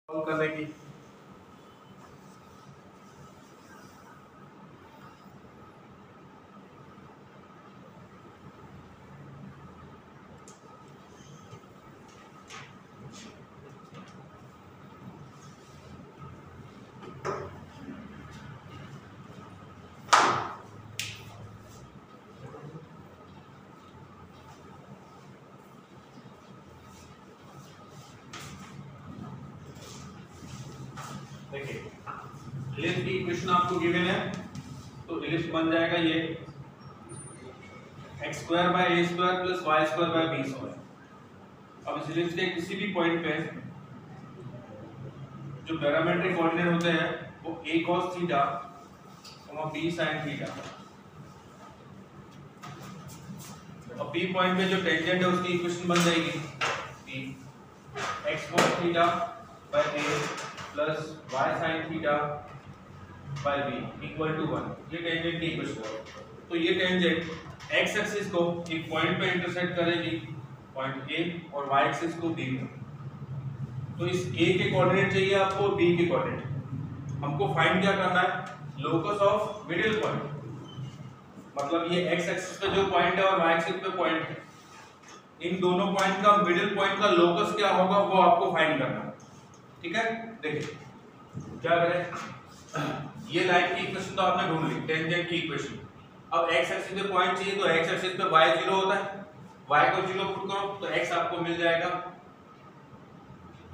Solve करने की। देखिए इलिप्स की इक्वेशन आपको गिवन है, तो इलिप्स बन जाएगा ये x square by a square plus y square by b square. अब इस इलिप्स के किसी भी पॉइंट पे जो पैरामेट्रिक कोऑर्डिनेट होते हैं वो a cos theta b sin theta, और b पॉइंट पे जो टेंजेंट है उसकी इक्वेशन बन जाएगी p x cos theta by a plus y sin theta by b equal to 1। ये टेंजेंट की इक्वेशन है। तो ये टेंजेंट x एक्सिस को एक पॉइंट पे इंटरसेक्ट करेगी, पॉइंट a, और y एक्सिस को b पे। तो इस a के कोऑर्डिनेट चाहिए आपको, b के कोऑर्डिनेट। हमको फाइंड क्या करना है? Locus of middle point. मतलब ये x एक्सिस पे जो पॉइंट है और y एक्सिस पे पॉइंट है, इन दोनों पॉइंट का मिडिल पॉइंट का लोकस क्या होगा वो आपको फाइंड करना है। ठीक है, देखिए क्या करें। ये लाइन की इक्वेशन तो आपने ढूंढ ली, टेंजेंट की इक्वेशन। अब x एक्सिस पे पॉइंट चाहिए, तो x एक्सिस पे y 0 होता है, y को 0 पुट करो तो x आपको मिल जाएगा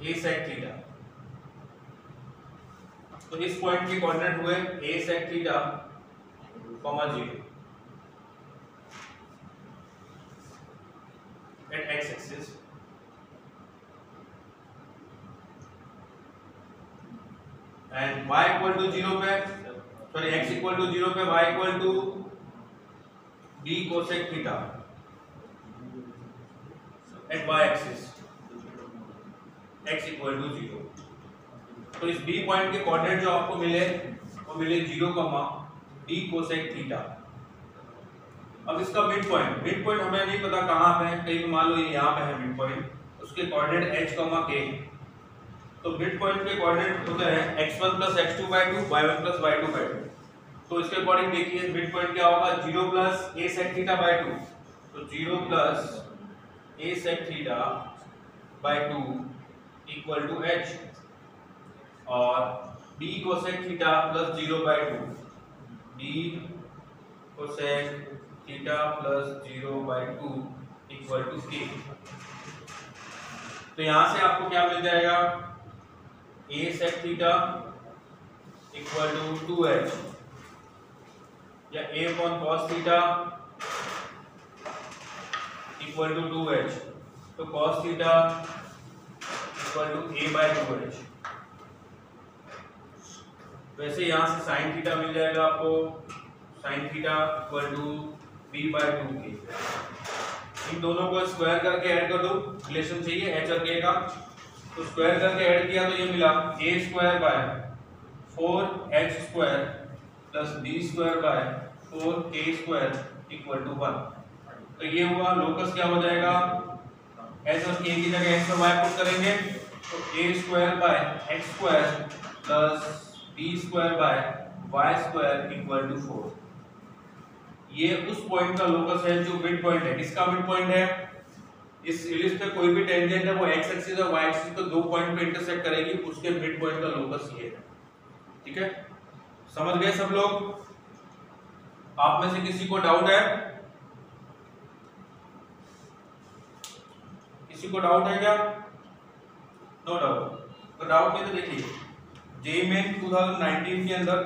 a sec थीटा। तो इस पॉइंट के कोऑर्डिनेट हुए a sec theta, 0 at x axis, and y equal to 0 पे, सॉरी x equal to 0 पे y equal to b cosec theta at y axis, x equal to 0। तो इस b point के coordinate जो आपको मिले वो मिले 0, b cosec थीटा। अब इसका मिड पॉइंट हमें नहीं पता कहाँ पे है, कहीं मान लो ये यहाँ पे है मिड पॉइंट, उसके कोऑर्डिनेट h, k। तो मिड पॉइंट के कोऑर्डिनेट होते हैं x1 + x2/2, y1 + y2/2। तो इसके अकॉर्डिंग देखिए मिड पॉइंट क्या होगा, 0 + a sec θ/2। तो 0 + a sec θ/2 equal to h, और b cosec θ + 0/2, b cosec θ + 0/2 equal to k। तो यहां से आपको क्या मिल जाएगा, a sec θ equal to 2h, या a upon cos θ equal to 2h। तो cos θ इक्वल टू a/2h। वैसे यहां से sin θ मिल जाएगा आपको, sin θ इक्वल टू b/2k। इन दोनों को स्क्वायर करके ऐड कर दो, रिलेशन चाहिए h और k का। तो स्क्वायर करके ऐड किया तो ये मिला a square by 4h square plus b square by 4k square equal to 1। तो ये हुआ लोकस क्या हो जाएगा, h और k की जगह x और y पुट करेंगे तो a square by x square plus b square by y square equal to 4। ये उस पॉइंट का लोकस है जो मिड पॉइंट है। किसका मिड पॉइंट है? इस इलिप्स पे कोई भी टेंजेंट है वो x एक्सिस और y एक्सिस को दो पॉइंट पे इंटरसेक्ट करेगी, उसके मिड पॉइंट का लोकस ये है। ठीक है, समझ गए सब लोग? आप में से किसी को डाउट है? किसी को डाउट है क्या? No doubt. तो डाउट नहीं तो देखिए, जेईई मेन 2019 के अंदर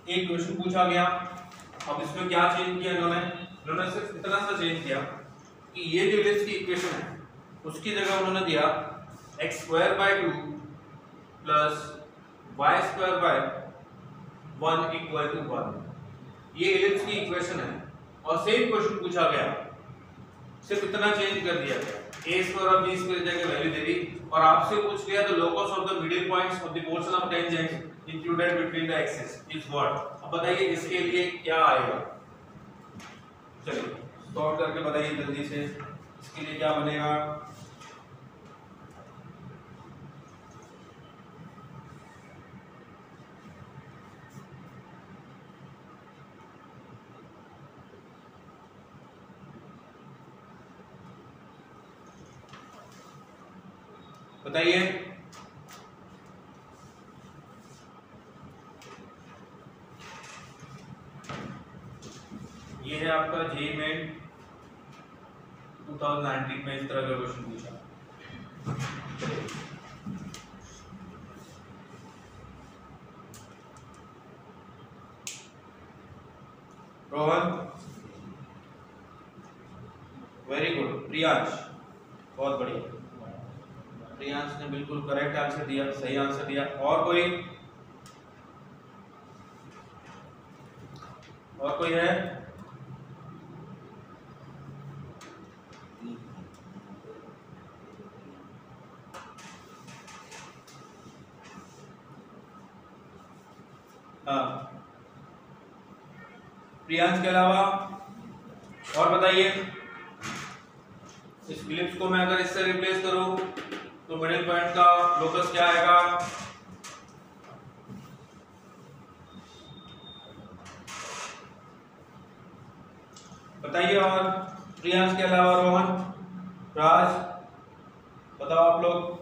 एक क्वेश्चन पूछा गया। अब इसमें क्या चेंज किया इन्होंने सिर्फ इतना सा चेंज किया कि ये जो इलिप्स की इक्वेशन है उसकी जगह उन्होंने दिया x² 2 plus y² 1 equal to 1। ये इलिप्स की इक्वेशन है और सेम क्वेश्चन पूछा गया, सिर्फ इतना चेंज कर दिया गया, a² और b² की जगह वैल्यू दे दी, और आपसे पूछ लिया the locus of the middle points of the portion of tangent included between the axis is what. अब बताइए इसके लिए क्या आएगा, चलिए सॉल्व करके बताइए जल्दी से। इसके लिए क्या बनेगा, बताइए। ये है आपका जेईई मेन 2019 में इस तरह का क्वेश्चन पूछा। Rohan, very good. प्रियांश, बहुत बढ़िया। प्रियांश ने बिल्कुल करेक्ट आंसर दिया, सही आंसर दिया। और कोई है? हाँ, प्रियांश के अलावा और बताइए। इस इलिप्स को मैं अगर इससे रिप्लेस करूं तो मिडिल पॉइंट का लोकस क्या आएगा? बताइए। और प्रियांश के अलावा रोहन, राज, बताओ आप लोग।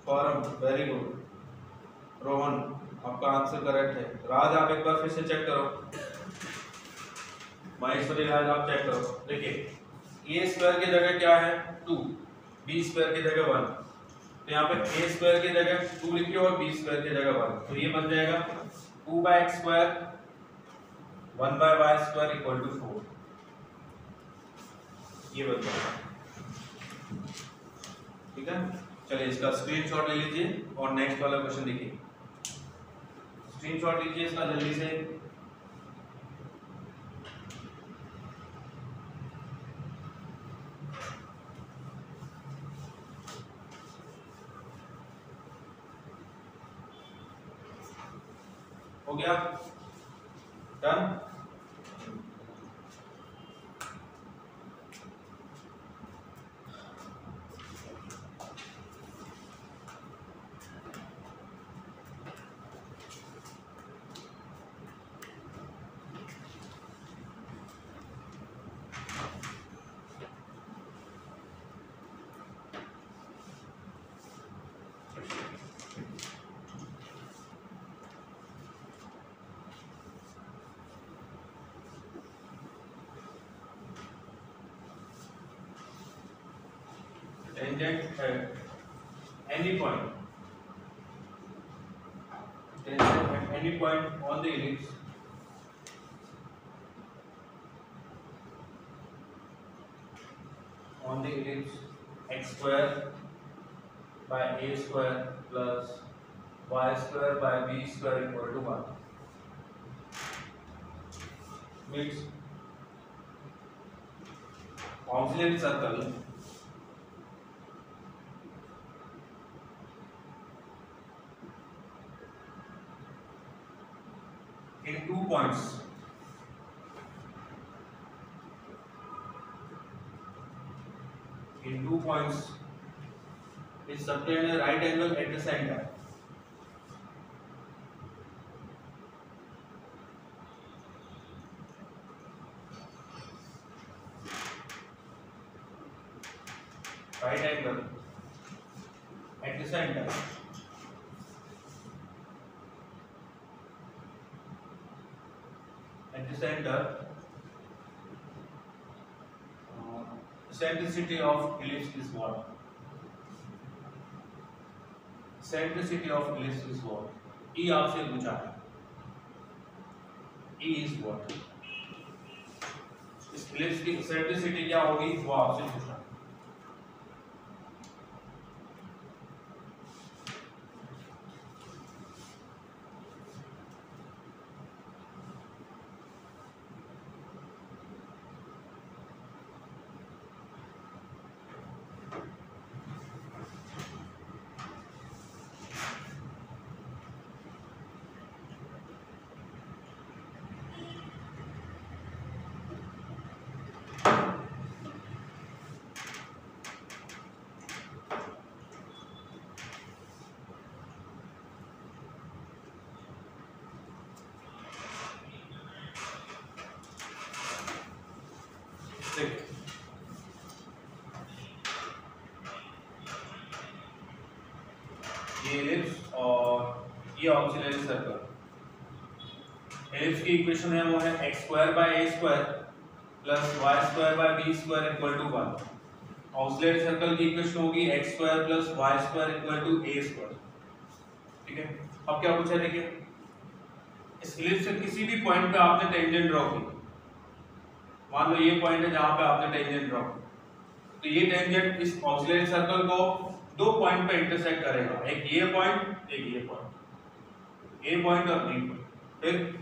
Form, very good. रोहन, आपका आंसर करेक्ट है। राज, आप एक बार फिर से चेक करो। माहेश्वरी, राज, आप चेक करो। देखिए, ए स्क्वायर की जगह क्या है? 2, बी स्क्वायर की जगह 1। तो यहाँ पे ए स्क्वायर की जगह 2 लिखिए और बी स्क्वायर की जगह 1। तो ये बन जाएगा 2/x square 1/y square equal to 4। ये बन जाएगा। ठीक है, चलिए इसका स्क्रीनशॉट ले लीजिए और नेक्स्ट वाला क्वेश्चन देखिए। स्क्रीनशॉट लीजिए इसका जल्दी से। हो गया? Done? Tangent at any point. Tangent at any point on the ellipse x square by a square plus y square by b square equal to 1 means auxiliary circle in 2 points is subtend a right angle at the center. Right angle at the center. At the center, eccentricity of ellipse is what? Eccentricity of ellipse is what? E आपसे पूछा है. E is what? इस ellipse की eccentricity क्या होगी वो आपसे पूछा. ये ऑक्सिलरी सर्कल। एलिप्स की इक्वेशन है वो है x² by a² plus y² by b² equal to 1। Auxiliary circle की इक्वेशन होगी x² plus y² equal to a²। ठीक है, अब क्या पूछा है देखिए, इस एलिप्स से किसी भी पॉइंट पे आपने टेंजेंट ड्रॉ की, मान लो ये पॉइंट है जहां पे आपने टेंजेंट ड्रॉ की, तो ये टेंजेंट इस ऑक्सिलरी सर्कल को दो पॉइंट पे इंटरसेक्ट करेगा, एक ये पॉइंट, एक ये पॉइंट, ए पॉइंट और बी पॉइंट।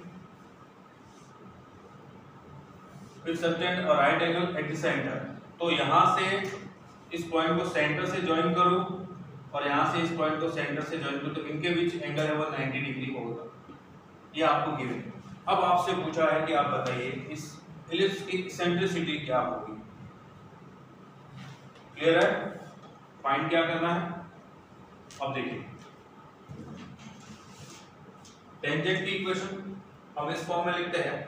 फिर सबटेंड और right angle at the centre, तो यहां से इस पॉइंट को सेंटर से ज्वाइन करूं और यहां से इस पॉइंट को सेंटर से ज्वाइन करूं, तो इनके बीच एंगल है वो 90 डिग्री होगा। ये आपको गिवन है। अब आपसे पूछा है कि आप बताइए इस एलिप्स की इसेंट्रिसिटी क्या होगी। क्लियर है? फाइंड क्या करना है, अब देखिए टेंजेंट की इक्वेशन हम इस फॉर्म में लिखते हैं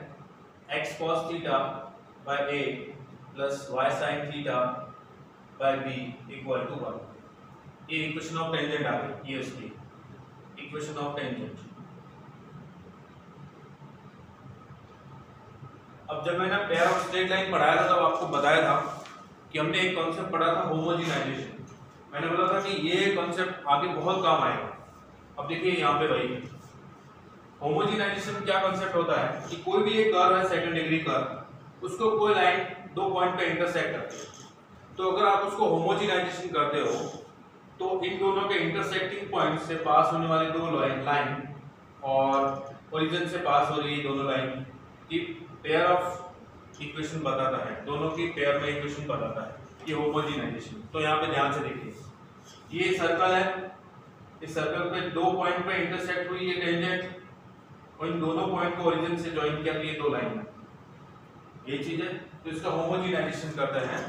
x cos theta by a plus y sin theta by b equal to 1। ये इक्वेशन ऑफ टेंजेंट आ गई, ये इसकी इक्वेशन ऑफ टेंजेंट। अब जब मैंने पेयर ऑफ स्ट्रेट लाइन पढ़ाया था तब आपको बताया था कि हमने एक कॉन्सेप्ट पढ़ा था होमोजेनाइजेशन। मैंने बोला था कि ये कॉन्सेप्ट आगे बहुत काम आएगा। अब देखिए यहाँ पे भाई होमोजेनाइजेशन क्या कॉन्सेप्ट होता है कि कोई भी एक कर्व है सेकंड डिग्री कर्व, उसको कोई लाइन दो पॉइंट पे इंटरसेक्ट करती है, तो अगर आप उसको होमोजेनाइजेशन करते हो तो इन दोनों के इंटरसेक्टिंग पॉइंट से पास होने वाली दो लाइन और ओरिजिन से पास हो रही दोनों लाइन की पेयर ऑफ इक्वेशन बताता है, दोनों की पेयर में इक्वेशन बताता है, ये होमोजेनाइजेशन। तो यहाँ पे ध्यान से देखिए, ये सर्कल है, इस सर्कल पे दो पॉइंट पे इंटरसेक्ट हुई ये टेंजेंट और इन दोनों पॉइंट को ओरिजिन से ज्वाइन किया तो ये दो लाइन है, ये चीज है। तो इसका होमोजेनाइजेशन करते हैं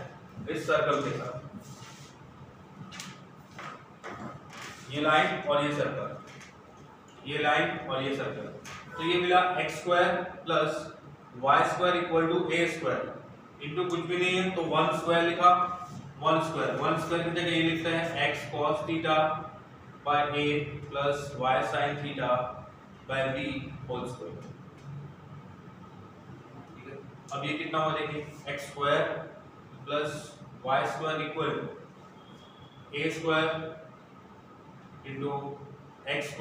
इस सर्कल के साथ, ये लाइन और ये सर्कल, ये लाइन और ये सर्कल, तो ये मिला x² plus y² equal to a² into कुछ भी नहीं है तो 1² लिखा, 1² की जगह ये लिखते हैं x cos theta by a plus y sin theta by b whole square. ठीक है, अब ये कितना हुआ देखिए, x² plus y² equal a² into x²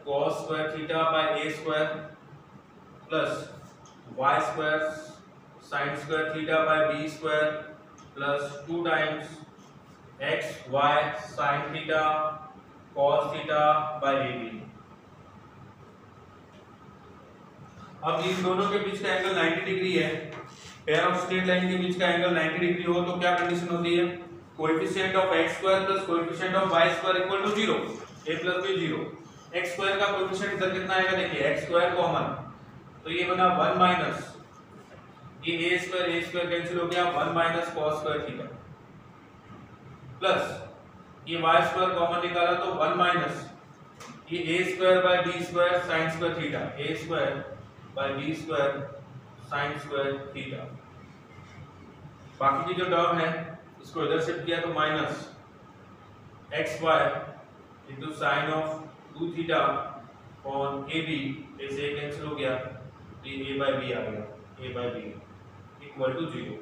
cos² theta by a² plus y² sin² theta by b² plus 2 times x y sin theta cos theta by ab। अब इन दोनों के बीच का एंगल 90 डिग्री है, पेयर ऑफ स्ट्रेट लाइन के बीच का एंगल 90 डिग्री हो तो क्या कंडीशन होती है, coefficient of x² plus coefficient of y² equal to 0, a plus b 0। x² का कोएफिशिएंट इधर कितना आएगा देखिए, x² कॉमन, तो ये बना 1 माइनस ये a² कैंसिल हो गया, 1 माइनस cos² थीटा प्लस ये y² कॉमन निकाला तो 1 माइनस ये a² by b² sin² theta, a² by b² sin² theta. बाकी की जो टर्म है इसको इधर शिफ्ट किया तो minus xy into sin of 2 theta on ab, ऐसे कैंसिल हो गया तो ये a बाय b आ गया, a by b equal to 0।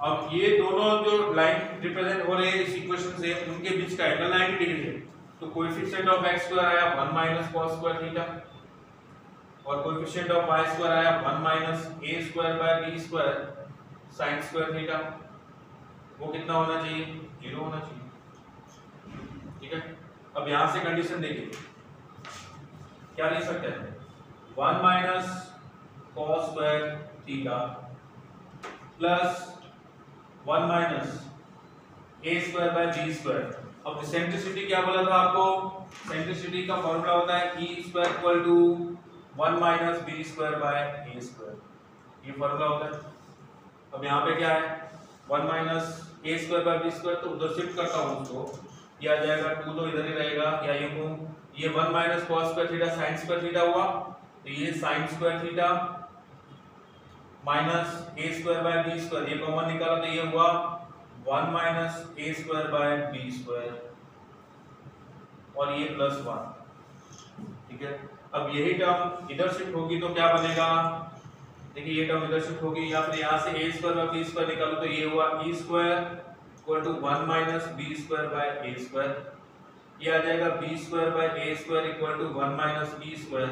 अब ये दोनों जो लाइन रिप्रेजेंट हो रहे हैं इस इक्वेशन से, उनके बीच का एंगल 90 डिग्री है, तो कोएफिशिएंट ऑफ x² आया 1 माइनस cos² थीटा और कोएफिशिएंट ऑफ y² आया 1 minus a² by b² sin² theta. वो कितना होना चाहिए, 0 होना चाहिए। ठीक है, अब यहां से कंडीशन देखिए क्या लिख सकते हैं, 1 minus cos² theta plus 1 minus a² by b²। अब इसेंट्रिसिटी क्या बोला था आपको, इसेंट्रिसिटी का फॉर्मूला होता है e² equal to 1 minus b² bye a², ये फॉर्मूला होता है। अब यहाँ पे क्या है, 1 माइनस a² बाय b², तो उधर शिफ्ट करता हूँ उसको, ये आ जाएगा 2 तो इधर ही रहेगा, या ये 1 minus cos² theta sin² theta हुआ, तो ये sin² theta minus a² by b², ये कॉमन निकाला तो ये हुआ 1 माइनस a² बाय b² और ये प्लस 1। ठीक है। अब यही टर्म इधर शिफ्ट होगी तो क्या बनेगा, देखिए ये टर्म इधर शिफ्ट होगी या फिर यहाँ से a स्क्वायर और b स्क्वायर निकालो तो ये हुआ e square equal to 1 minus b square by a square, ये आ जाएगा b square by a square equal to 1 minus b square,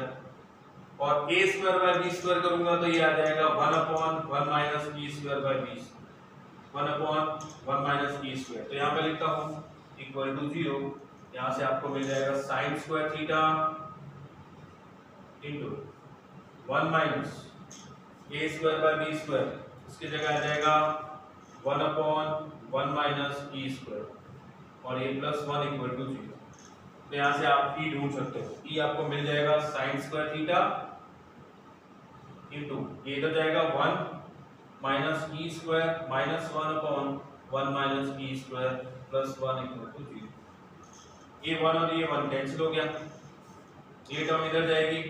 और a square by b square करूंगा तो ये आ जाएगा 1 upon 1 minus e square by b, 1 upon 1 minus e square. तो यहाँ पे लिखता हूँ इक्वल टू 0, यहाँ से आपको मिल जाएगा sine square theta into 1 minus a square by b square, इसकी जगह आ जाएगा 1 अपॉन 1 माइनस e स्क्वायर, और ये प्लस 1 इक्वल टू 0। तो यहाँ से आप e ढूंढ सकते हो, e आपको मिल जाएगा साइन स्क्वायर थीटा इंटू ये इधर जाएगा 1 minus e square minus 1 upon 1 minus e square plus 1 equal to 0। ये 1 और ये 1 कैंसिल हो गया, ये टर्म इधर जाएगी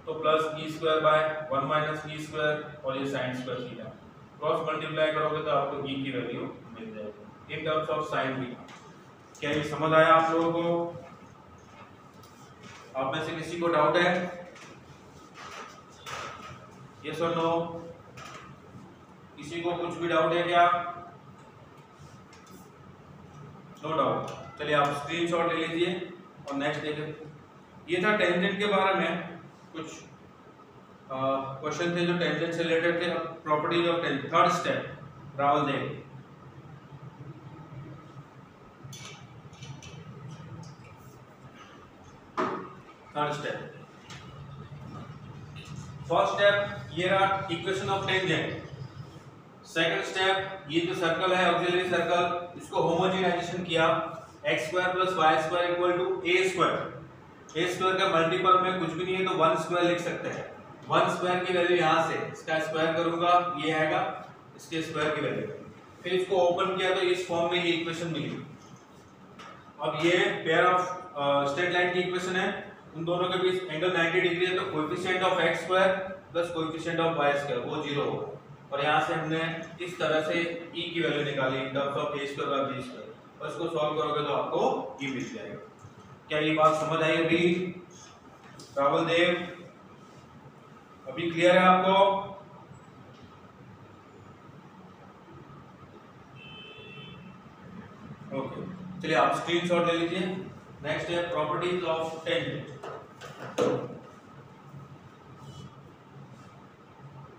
तो plus e square bye 1 minus e square और ये sine square theta, cross multiply करोगे तो आपको e की वैल्यू मिल जाएगी in terms of sine theta. क्या ये समझ आया आप लोगों को? आप में से किसी को डाउट है? यस और नो? किसी को कुछ भी डाउट है क्या? No doubt. चलिए आप स्क्रीनशॉट ले लीजिए और नेक्स्ट देखें। ये था टेंजेंट के बारे में कुछ क्वेश्चन थे जो टेंजेंट से रिलेटेड थे। Properties of tangent, third step Rahul Dev. Third step, first step ये रहा equation of tangent. Second step, ये जो सर्कल है ऑक्सिलरी सर्कल, इसको होमोजेनाइजेशन किया, x square plus y square equal to a square. a square का मल्टीपल में कुछ भी नहीं है तो 1 स्क्वायर लिख सकते हैं। 1 स्क्वायर की वैल्यू यहाँ से इसका स्क्वायर करूंगा, ये आएगा इसके स्क्वायर की वैल्यू। फिर इसको ओपन किया तो इस फॉर्म में ये इक्वेशन मिली। अब ये पेयर ऑफ स्ट्रेट लाइन की इक्वेशन है, उन दोनों के बीच एंगल 90 डिग्री है तो coefficient of x square plus coefficient of y square वो 0 होगा। और यहाँ से हमने इस तरह से e की वैल्यू निकाली in terms of a square by b square, और इसको सॉल्व करोगे तो आपको e मिल जाएगा। क्या ये बात समझ आई अभी राहुल देव? अभी क्लियर है आपको? ओके, चलिए आप स्क्रीनशॉट ले लीजिए। नेक्स्ट है प्रॉपर्टीज ऑफ टेंजेंट।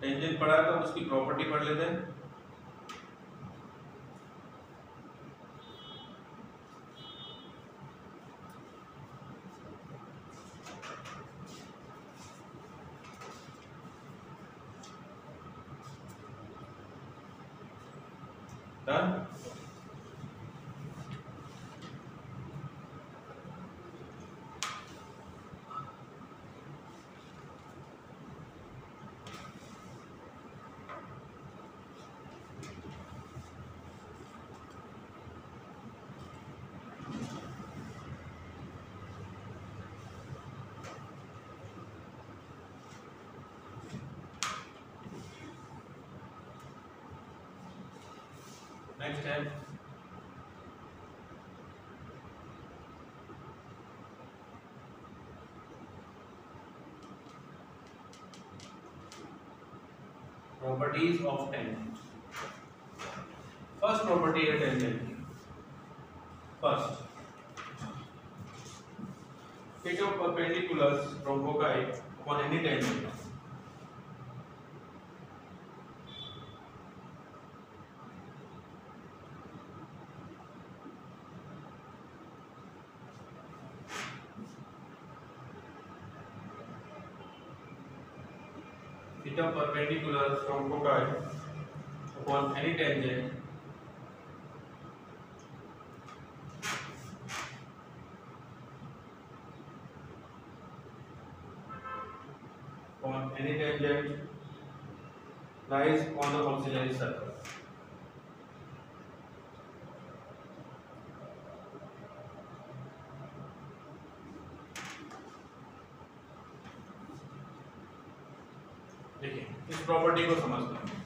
टेंजेंट पढ़ा तो उसकी प्रॉपर्टी पढ़ लेते हैं। डन? नेक्स्ट है properties of tangent. First property है टेंजेंट की। First, theta of perpendiculars from foci upon any tangent theta perpendiculars from foci upon any tangent on any tangent lies on the auxiliary circle. देखिए इस property को समझते हैं।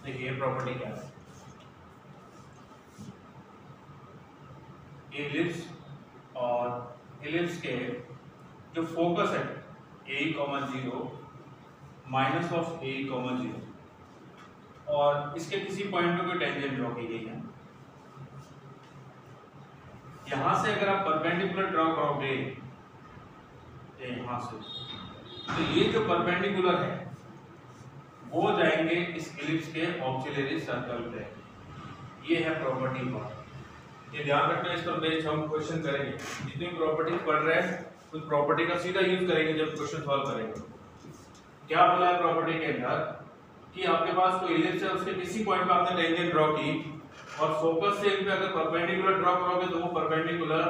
देखिए property क्या है, इलिप्स और इलिप्स के जो फोकस है a, 0 माइनस ऑफ a, 0 और इसके किसी पॉइंट पे कोई टेंजेंट ड्रॉ की गई है। यहां से अगर आप परपेंडिकुलर ड्रॉ करोगे यहां से, तो ये जो परपेंडिकुलर है वो जाएंगे इस इलिप्स के ऑक्सिलरी सर्कल पे। ये है प्रॉपर्टी पार्ट, ये ध्यान रखना, इस पर बेस्ड हम क्वेश्चन करेंगे। जितनी प्रॉपर्टी पढ़ रहे हैं उस प्रॉपर्टी का सीधा यूज करेंगे जब क्वेश्चन सॉल्व करेंगे। क्या बोला है प्रॉपर्टी के अंदर कि आपके पास कोई इलिप्स है, उसके किसी पॉइंट पे आपने टेंजेंट ड्रॉ की और फोकस से इन पे अगर परपेंडिकुलर ड्रॉ करोगे तो वो परपेंडिकुलर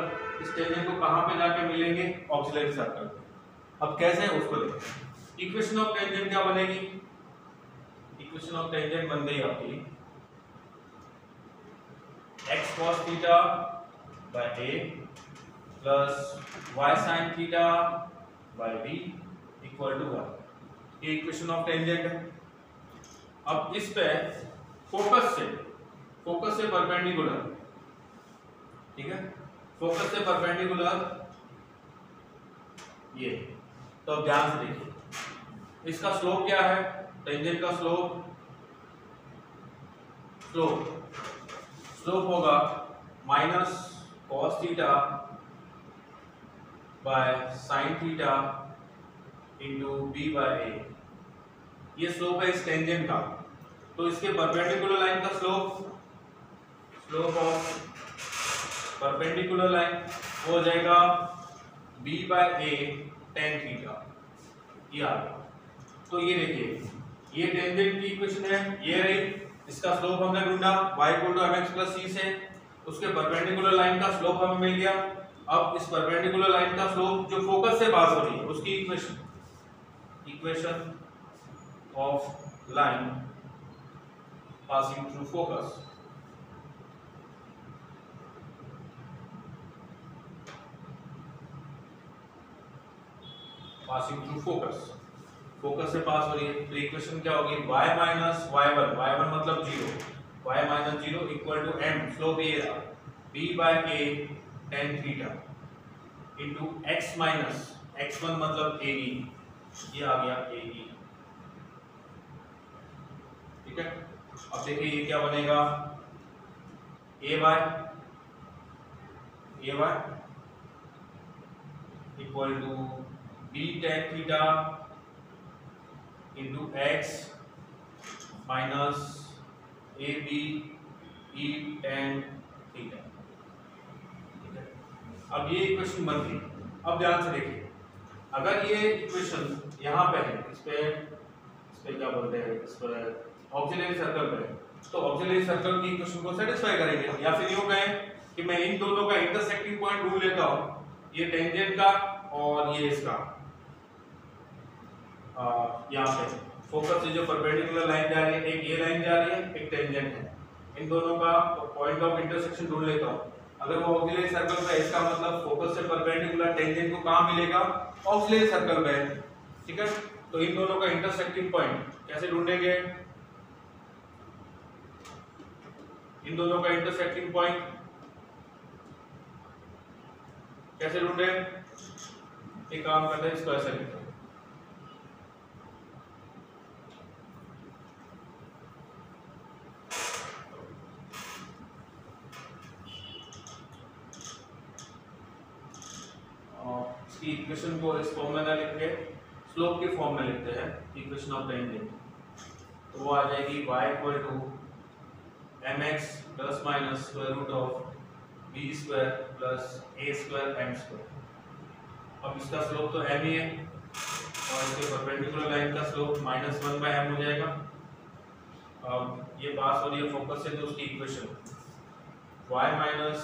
इस टेंजेंट को कहां पे जाके मिलेंगे, ऑक्सिलरी सर्कल पे। अब कैसे है उसको देखो। इक्वेशन ऑफ टेंजेंट क्या बनेगी, इक्वेशन ऑफ टेंजेंट बन गई आपकी x cos theta by a plus y sin theta by b equal to 1। ये इक्वेशन ऑफ टेंजेंट है। अब इस पे फोकस से परपेंडिकुलर, ठीक है, फोकस से परपेंडिकुलर ये, तो अब ध्यान से देखिए इसका स्लोप क्या है, टेंजेंट का स्लोप होगा minus cos theta by sine theta into B by A. ये स्लोप है इस टेंजेंट का, तो इसके परपेंडिकुलर लाइन का स्लोप ऑफ परपेंडिकुलर लाइन हो जाएगा b by A tan theta. ये आ गया। तो ये देखिए ये टेंजेंट की इक्वेशन है, ये रही, इसका स्लोप हमने ढूंढा y mx + c से, उसके परपेंडिकुलर लाइन का स्लोप हमें मिल गया। अब इस परपेंडिकुलर लाइन का स्लोप जो फोकस से पास हो रही है उसकी equation of line passing through focus, focus से पास हो रही है, तो इक्वेशन क्या होगी, y माइनस y1 मतलब 0, y minus 0 equal to m, slope ये रहा b by a tan theta into x minus x1 मतलब a e, ये आ गया a e। ठीक है, अब देखिए ये क्या बनेगा, a y equal to b tan theta into x minus a b e tan theta. ठीक है, अब ये इक्वेशन बन गई। अब ध्यान से देखिए, अगर ये इक्वेशन यहाँ पे है, इस पे क्या बोलते हैं, इस पर ऑक्सिलरी सर्कल पे है, तो ऑक्सिलरी सर्कल की इक्वेशन को सेटिस्फाई करेंगे। या फिर यूं कहें कि मैं इन दोनों का इंटरसेक्टिंग पॉइंट ढूंढ लेता हूँ, ये टेंजेंट का और ये इसका, यहाँ पे फोकस से जो परपेंडिकुलर लाइन जा रही है, एक ये लाइन जा रही है, एक टेंजेंट है, इन दोनों का पॉइंट ऑफ इंटरसेक्शन ढूंढ लेता हूँ। अगर वो ऑक्सिलरी सर्कल पे, इसका मतलब फोकस से परपेंडिकुलर टेंजेंट को कहाँ मिलेगा, ऑक्सिलरी सर्कल पे। ठीक है, तो इन दोनों का इंटरसेक्टिंग पॉइंट कैसे ढूंढेंगे, इन दोनों का इंटरसेक्टिंग पॉइंट कैसे ढूंढे, एक काम करते हैं, इसको ऐसे लिखते हैं, इसकी इक्वेशन को इस फॉर्म में ना लिख के स्लोप के फॉर्म में लिखते हैं, इक्वेशन ऑफ टेंजेंट। तो वो आ जाएगी y equal to mx plus minus square root of b square plus a square m square. अब इसका स्लोप तो m ही है और इसके परपेंडिकुलर लाइन का स्लोप -1/m हो जाएगा। अब ये पास हो रही है फोकस से, तो उसकी equation y minus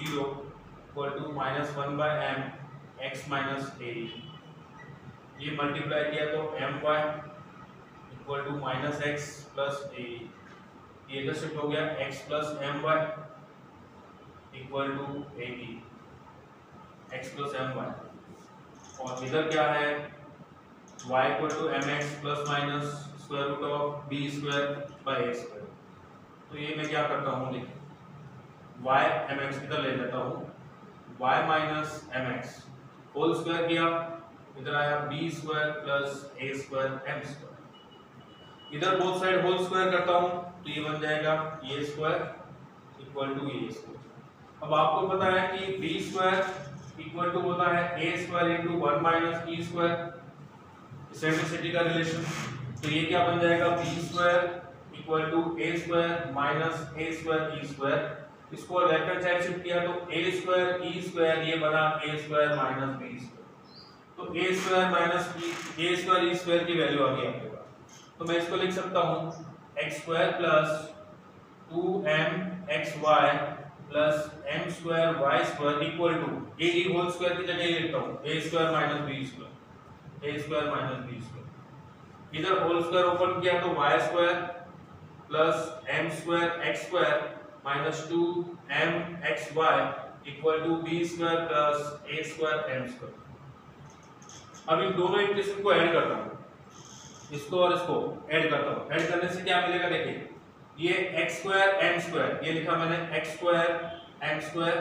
0 equal to -1/m x minus A. ये मल्टीप्लाई किया तो my equal to -x plus A. ये इधर शिफ्ट हो गया x plus my equal to A B, x plus my। और इधर क्या है y equal to mx plus minus square root of b square by a square. तो ये मैं क्या करता हूँ, देखिए y mx इधर ले लेता हूँ, y minus mx whole square किया, इधर आया b square plus a square m square. इधर बोथ साइड होल स्क्वायर करता हूँ तो ये बन जाएगा a square equal to a square. अब आपको पता है कि b स्क्वायर इक्वल टू होता है a square into 1 minus e square, eccentricity का रिलेशन। तो ये क्या बन जाएगा, b square equal to a square minus a square e square. इसको लेफ्ट हैंड साइड शिफ्ट किया तो a स्क्वायर e स्क्वायर ये बना a square minus b square. तो a square minus a square e square की value आ गई आपके पास। तो मैं इसको लिख सकता हूँ x square plus 2mxy plus m square y square equal to a की होल स्क्वायर की जगह ये लिखता हूँ a square minus b square, a square minus b square. इधर होल स्क्वायर ओपन किया तो y square plus m square x square minus 2mxy equal to b square plus a square m square. अब इन दोनों equation को add करता हूँ, इसको और इसको ऐड करता हूँ। ऐड करने से क्या मिलेगा, देखिए ये x स्क्वायर m स्क्वायर ये लिखा मैंने x square m square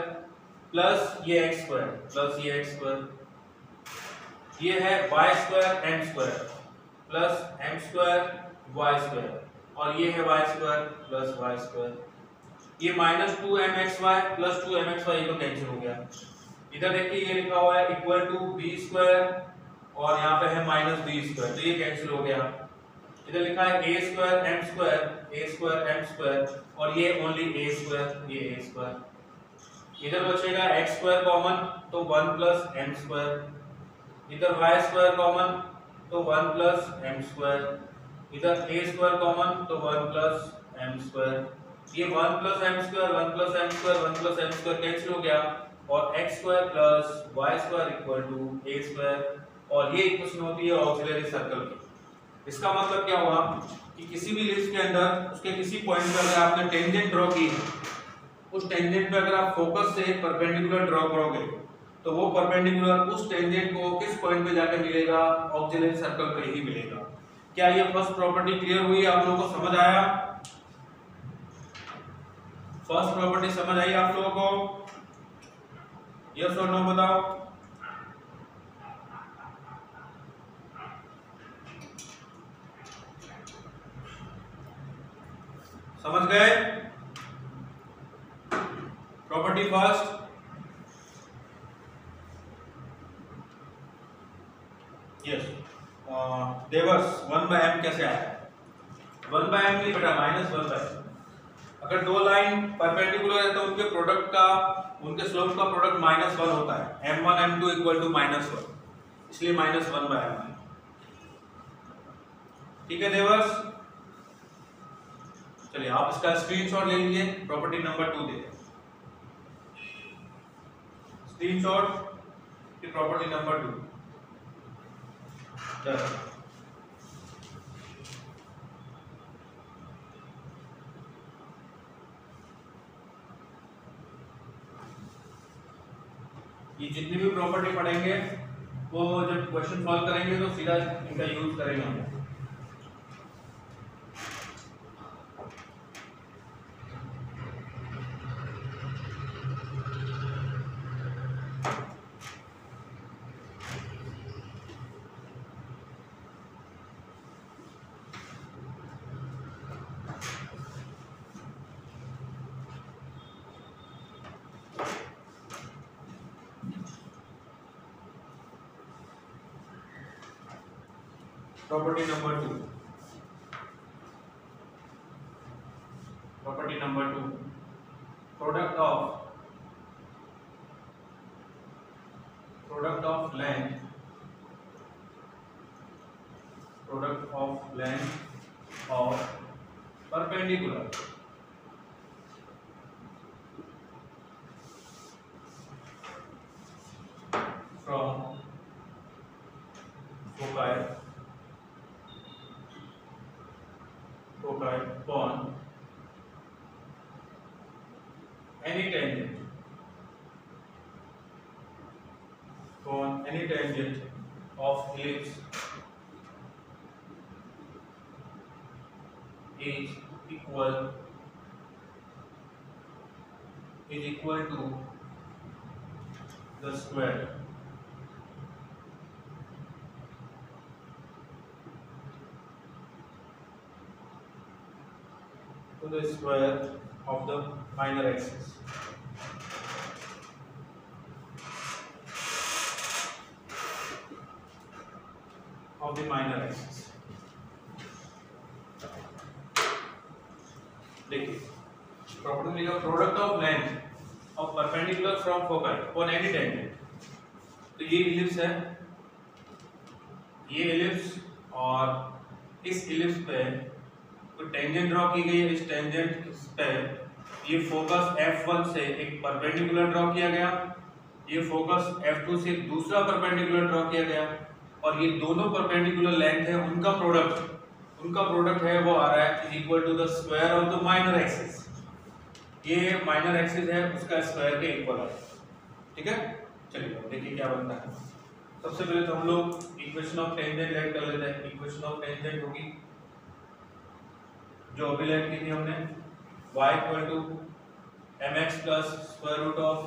plus ये x स्क्वायर प्लस ये x स्क्वायर, ये है y square m square plus m square y square, और ये है y square plus y square. ये माइनस 2mxy प्लस 2mxy ये तो कैंसिल हो गया। इधर देखिए ये लिखा हुआ है इक्वल टू b स्क्वायर और यहाँ पे है माइनस b स्क्वायर, तो ये कैंसिल हो गया। इधर लिखा है a square m square m square और ये ओनली a स्क्वायर, ये a स्क्वायर। इधर बचेगा x स्क्वायर कॉमन तो 1 प्लस m स्क्वायर, इधर y स्क्वायर कॉमन तो 1 प्लस m स्क्वायर, इधर a स्क्वायर कॉमन तो 1 प्लस m स्क्वायर। ये 1 plus m square 1 plus m square 1 plus m square cancel हो गया और x square plus y square equal to a square. और ये equation होती है ऑक्सिलरी सर्कल की। इसका मतलब क्या हुआ कि किसी भी लिस्ट के अंदर उसके किसी पॉइंट पर अगर आपने टेंजेंट ड्रॉ की, उस टेंजेंट पे अगर आप फोकस से एक परपेंडिकुलर ड्रॉ करोगे तो वो परपेंडिकुलर उस टेंजेंट को किस पॉइंट पे जाकर मिलेगा, ऑक्सिलरी सर्कल पे ही मिलेगा। क्या ये फर्स्ट प्रॉपर्टी क्लियर हुई, आप लोगों को समझ आया? फर्स्ट प्रॉपर्टी समझ आई आप लोगों को? यस और नो बताओ। समझ गए प्रॉपर्टी फर्स्ट? यस। देवर्स 1/m कैसे आया? 1/m नहीं बेटा, -1/m। अगर दो लाइन परपेंडिकुलर है तो उनके प्रोडक्ट का, उनके स्लोप का प्रोडक्ट -1 होता है। m1 m2 इक्वल टू -1, इसलिए -1/m। ठीक है देवर्स, चलिए आप इसका स्क्रीनशॉट ले लीजिए। प्रॉपर्टी नंबर 2 देते हैं स्क्रीनशॉट की प्रॉपर्टी नंबर 2। ये जितनी भी प्रॉपर्टी पढ़ेंगे वो जब क्वेश्चन सॉल्व करेंगे तो सीधा इनका यूज करेंगे हम। Property number 2, property number 2, product of length of perpendicular upon any tangent of ellipse is equal to the square of the minor axis. देखिए प्रॉपर्टी लिखा product of length of perpendicular from focal on any tangent. तो ये ellipse है, ये ellipse और इस ellipse पे कोई टेंजेंट ड्रॉ की गई है। इस टेंजेंट पे ये फोकस F1 से एक परपेंडिकुलर ड्रॉ किया गया, ये फोकस F2 से दूसरा परपेंडिकुलर ड्रॉ किया गया और ये दोनों परपेंडिकुलर लेंथ है, उनका प्रोडक्ट है वो आ रहा है is equal to the square of the minor axis. ये माइनर एक्सिस है उसका स्क्वायर के इक्वल है। ठीक है, चलिए देखिए क्या बनता है। सबसे पहले तो हम लोग इक्वेशन ऑफ टेंजेंट लेट कर लेते हैं। इक्वेशन ऑफ टेंजेंट होगी जो अभी लेट की थी हमने, y equal to mx plus square root of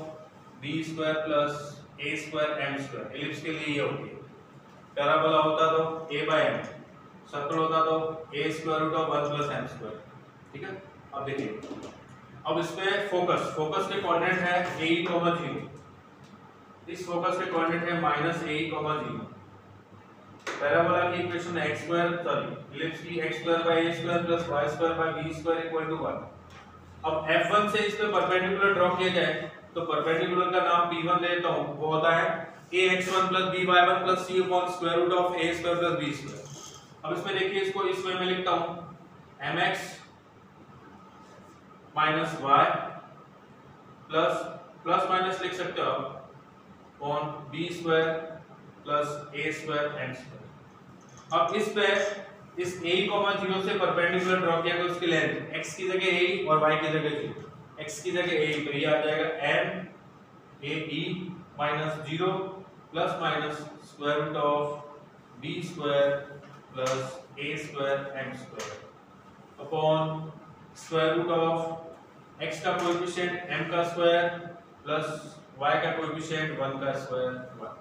b square plus a square m square. Ellipse के लिए ये होगी। पैराबोला होता तो a बाय m, सर्कल होता तो a square root of 1 plus m square. ठीक है, अब देखिए, अब इस पे फोकस के कोऑर्डिनेट है a, 0। इस फोकस के कोऑर्डिनेट है -a, 0। पैराबोला की इक्वेशन है इलिप्स की x square by a square plus y square by b square equal to 1। अब F1 से इस पे परपेंडिकुलर ड्रॉ किया जाए तो परपेंडिकुलर का नाम P1 लेता हूं, वो होता है ax1 plus by1 plus c upon square root of a square plus b square. अब इसमें देखिए, इसको इस वे में लिखता हूं mx minus y plus minus लिख सकते हो आप upon b square plus a square m square. अब इस पे इस a, 0 से परपेंडिकुलर ड्रॉ किया तो उसकी लेंथ x की जगह a और y की जगह 0, x की जगह a तो ये आ जाएगा m a e minus 0 plus minus square root of b square plus a square m square upon square root of x का कोएफिशिएंट m का स्क्वायर प्लस y का कोएफिशिएंट 1 का स्क्वायर 1।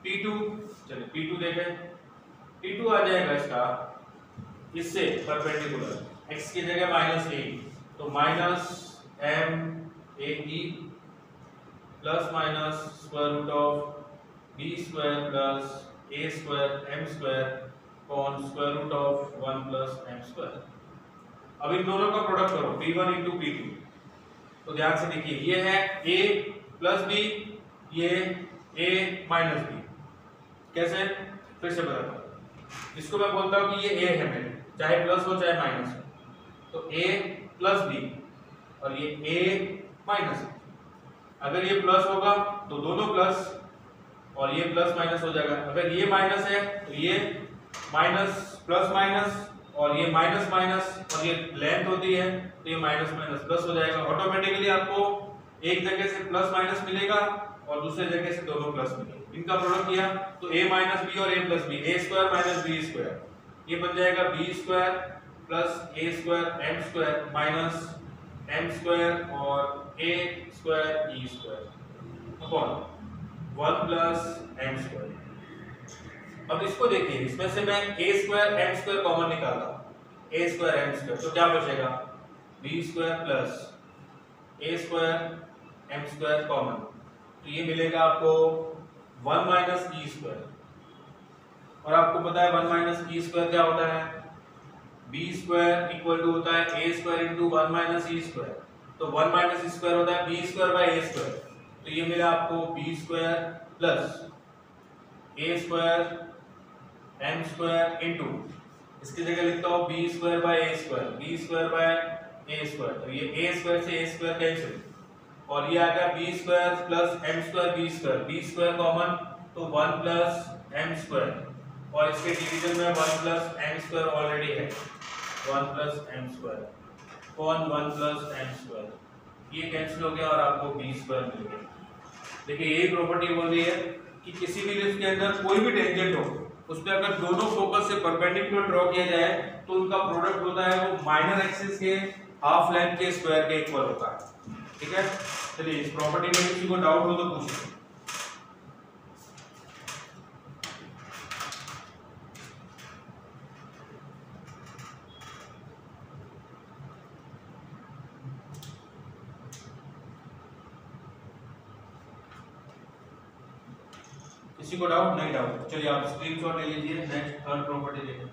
P2, चलिए P2 देखें। P2 आ जाएगा इसका इससे perpendicular x की जगह -a तो minus m a e plus minus square root of b square plus a square m square upon square root of 1 plus m square. अब इन दोनों का प्रोडक्ट करो P1 into P2। तो ध्यान से देखिए, ये है a प्लस b, ये a माइनस b। कैसे, फिर से बताता हूं। इसको मैं बोलता हूं कि ये a है मेरे, चाहे प्लस हो चाहे माइनस हो, तो a प्लस b और ये a माइनस b। अगर ये प्लस होगा तो दोनों प्लस और ये प्लस माइनस हो जाएगा। अगर ये माइनस है तो ये माइनस प्लस माइनस और ये माइनस माइनस और ये लेंथ होती है तो ये माइनस माइनस प्लस हो जाएगा। ऑटोमेटिकली आपको एक जगह से प्लस माइनस मिलेगा और दूसरे जगह से दोनों प्लस मिलेंगे। इनका प्रोडक्ट किया तो a माइनस बी और a plus B, a square minus b square, ये बन जाएगा b square plus a square m square minus m square और a square e square upon 1 plus m square. अब इसको देखिए, इसमें से मैं a square m square common निकालता हूं, a स्क्वायर m स्क्वायर, तो क्या बचेगा b square plus a square m square common, तो ये मिलेगा आपको 1 माइनस e स्क्वायर। और आपको पता है 1 माइनस e स्क्वायर क्या होता है, b स्क्वायर इक्वल टू होता है a square into 1 minus e square. तो 1 माइनस e स्क्वायर होता है b square by a square. तो ये मिला आपको b square plus a square m square into, इसकी जगह लिखता हूं b square by a square, b square by a square. तो ये a स्क्वायर से a स्क्वायर कैंसिल और ये आ गया b square plus m square b square common तो 1 प्लस m स्क्वायर और इसके डिवीजन में 1 प्लस m स्क्वायर ऑलरेडी है, 1 प्लस m स्क्वायर कॉन 1 प्लस m स्क्वायर, ये कैंसिल हो गया और आपको b स्क्वायर मिल गया। देखिए यही प्रॉपर्टी बोल रही है कि किसी भी इलिप्स के अंदर कोई भी टेंजेंट हो, उस पे अगर दोनों फोकस से परपेंडिकुलर ड्रॉ किया जाए तो उनका प्रोडक्ट होता है वो माइनर एक्सिस के हाफ लेंथ के स्क्वायर के इक्वल होता है। ठीक है, चलिए इस प्रॉपर्टी में किसी को डाउट हो तो पूछिए। किसी को डाउट? नहीं डाउट, चलिए आप स्क्रीनशॉट ले लीजिए। नेक्स्ट थर्ड प्रॉपर्टी देखिए।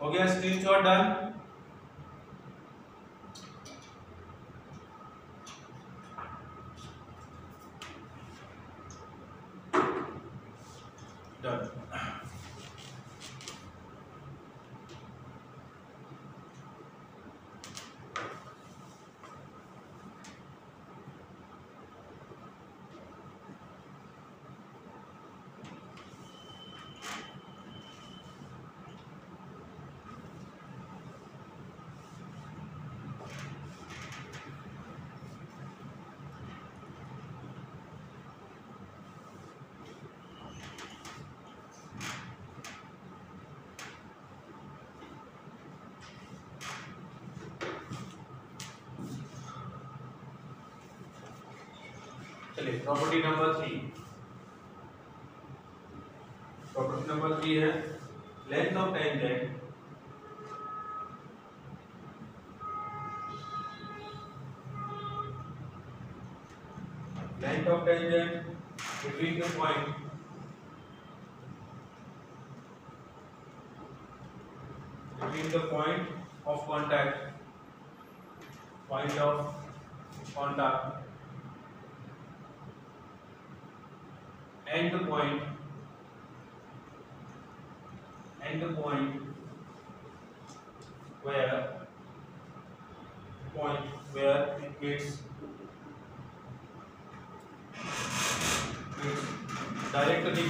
हो गया स्क्रीनशॉट डन? डन। चलिए प्रॉपर्टी नंबर 3। प्रॉपर्टी नंबर 3 है length of tangent between the point of contact and the point where it meets directly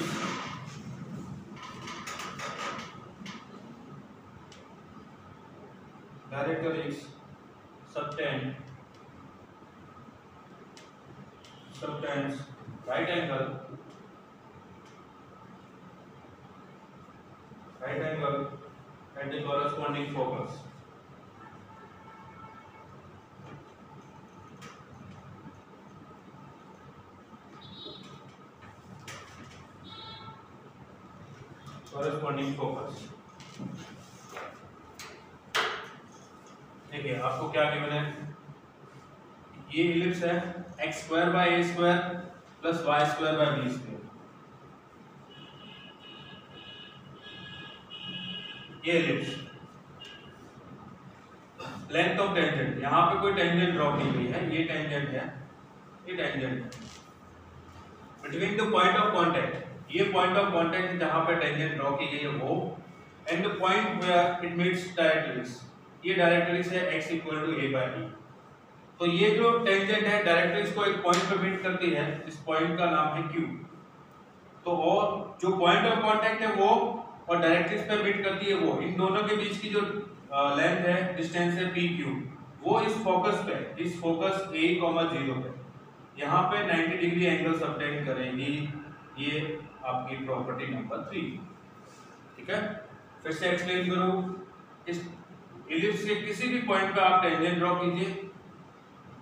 subtends right angle at the corresponding focus. देखिए आपको क्या given है, ये इलिप्स है x square by a square plus y square by b square. ये ellipse length of tangent, यहाँ पे कोई टेंजेंट ड्रॉ की गई है, ये टेंजेंट है, ये टेंजेंट है between the point of contact, ये पॉइंट ऑफ कांटेक्ट जहाँ पे टेंजेंट ड्रॉ की गई है वो, and the point where it meets directrix, ये डायरेक्ट्रिक्स है x equal to a by b। तो ये जो टेंजेंट है डायरेक्ट्रिक्स को एक पॉइंट पे मीट करती है, इस पॉइंट का नाम है q। तो और जो पॉइंट ऑफ कांटेक्ट है वो और डायरेक्ट्रिक्स पे मीट करती है वो, इन दोनों के बीच की जो लेंथ है, डिस्टेंस है pq, वो इस फोकस पे, इस फोकस a, 0 पे यहाँ पे 90 डिग्री एंगल सबटेंड करेंगी। ये आपकी प्रॉपर्टी नंबर 3। ठीक है, फिर से एक्सप्लेन करूं, इस इलिप्स के किसी भी पॉइंट पे आप टेंजेंट ड्रॉ कीजिए,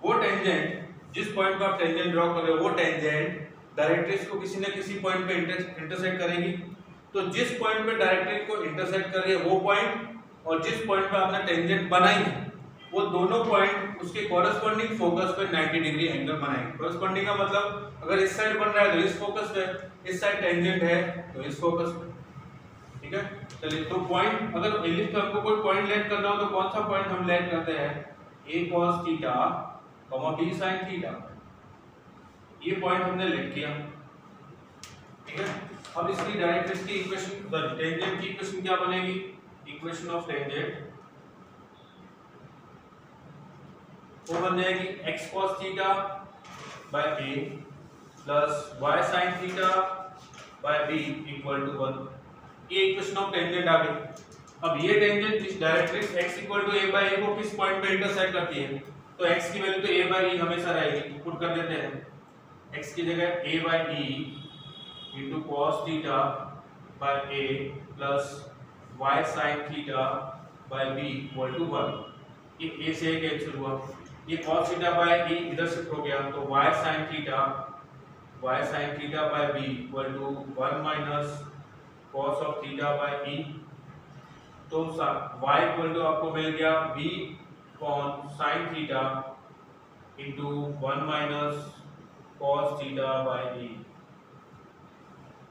वो टेंजेंट जिस पॉइंट पे आप टेंजेंट ड्रॉ कर रहे हो वो टेंजेंट डायरेक्ट्रिक्स को किसी न किसी पॉइंट पे इंटरसेक्ट करेगी। तो जिस पॉइंट पे डायरेक्ट्रिक्स को इंटरसेक्ट कर रही है वो पॉइंट और जिस पॉइंट पे आपने टेंजेंट बनाई है वो दोनों पॉइंट उसके कॉरेस्पॉन्डिंग फोकस पे 90 डिग्री एंगल बनाएंगे। कॉरेस्पॉन्डिंग का मतलब अगर इस साइड बन रहा है तो इस फोकस पे, इस साइड टेंजेंट है तो इस फोकस पे। ठीक है, चलिए तो पॉइंट, अगर इलिप्स पे हमको कोई पॉइंट लेट करना हो तो कौन सा पॉइंट हम लेट करते हैं, a cos theta, b sin theta, ये पॉइंट हमने लेट किया। ठीक है, अब इसकी डायरेक्ट्रिक्स की इक्वेशन, टेंजेंट की इक्वेशन क्या बनेगी, इक्वेशन ऑफ टेंजेंट वो बन जाएगी x cos theta by a plus y sin theta by b equal to 1। ये इक्वेशन ऑफ टेंजेंट आ गई। अब ये टेंजेंट इस directrix x equal to a by e को किस पॉइंट पे इंटरसेक्ट करती है? तो x की वैल्यू तो a बाय e हमेशा रहेगी, पुट कर देते हैं। x की जगह a by e into cos theta by a plus y sin theta by b equal to 1। ये a से कैंसिल हुआ, ये cos थीटा बाय e इधर शिफ्ट हो गया, तो y sin theta by b equal to 1 minus cos of theta by e। तो y equal to आपको मिल गया b कॉन sin theta into 1 minus cos theta by e।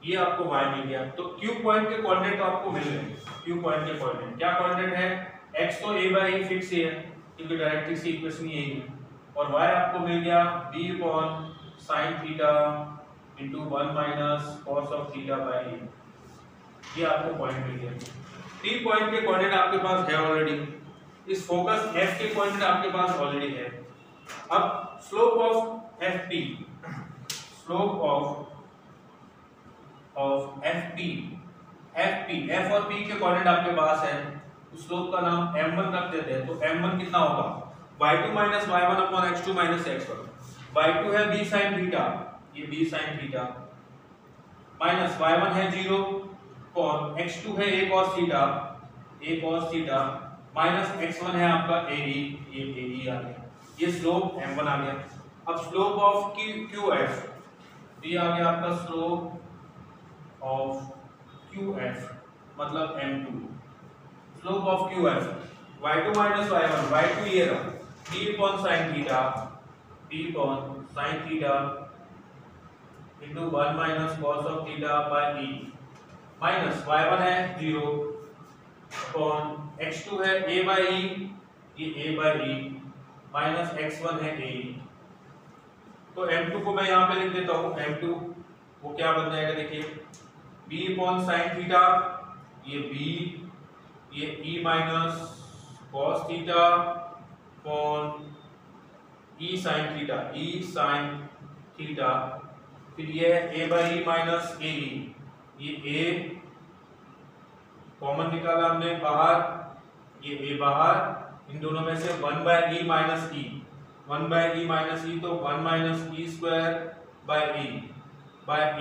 ये आपको y मिल गया। तो q पॉइंट के कोऑर्डिनेट तो आपको मिल गए। q पॉइंट के कोऑर्डिनेट क्या कोऑर्डिनेट है? x तो a बाय e फिक्स ही है क्योंकि डायरेक्ट्रिक्स की इक्वेशन यही है, और y आपको मिल गया b कॉन sin theta into 1 minus cos of theta by e। ये आपको पॉइंट मिल गया। P पॉइंट के कोऑर्डिनेट आपके पास है ऑलरेडी, इस फोकस F के कोऑर्डिनेट आपके पास ऑलरेडी है। अब slope of FP, slope of FP F और P के कोऑर्डिनेट आपके पास है, तो स्लोप का नाम m1 रख देते हैं। तो m1 कितना होगा? y2 minus y1 upon x2 minus x1। y2 है b sin थीटा, ये b sin theta, minus y1 है 0 और x2 है a cos theta minus x1 है आपका AE, ये AE आ गया, ये स्लोप m1 आ गया। अब स्लोप ऑफ QF, ये आ गया आपका स्लोप ऑफ QF मतलब m2। Slope of QF y2 minus y1, y2 ये रहा b कॉन sin theta into 1 minus cos of theta by e, minus y1 है 0 अपॉन x2 है a बाय e, ये a बाय e माइनस x1 है a। तो m2 को मैं यहाँ पे लिख देता हूँ, m2 वो क्या बन जाएगा देखिए, b अपॉन sin थीटा, ये b, ये e minus cos theta upon e sin theta, फिर ये a by e minus a e, ये a कॉमन निकाला हमने बाहर, ये a बाहर, इन दोनों में से 1 by e minus e, 1 by e minus e तो 1 minus e square by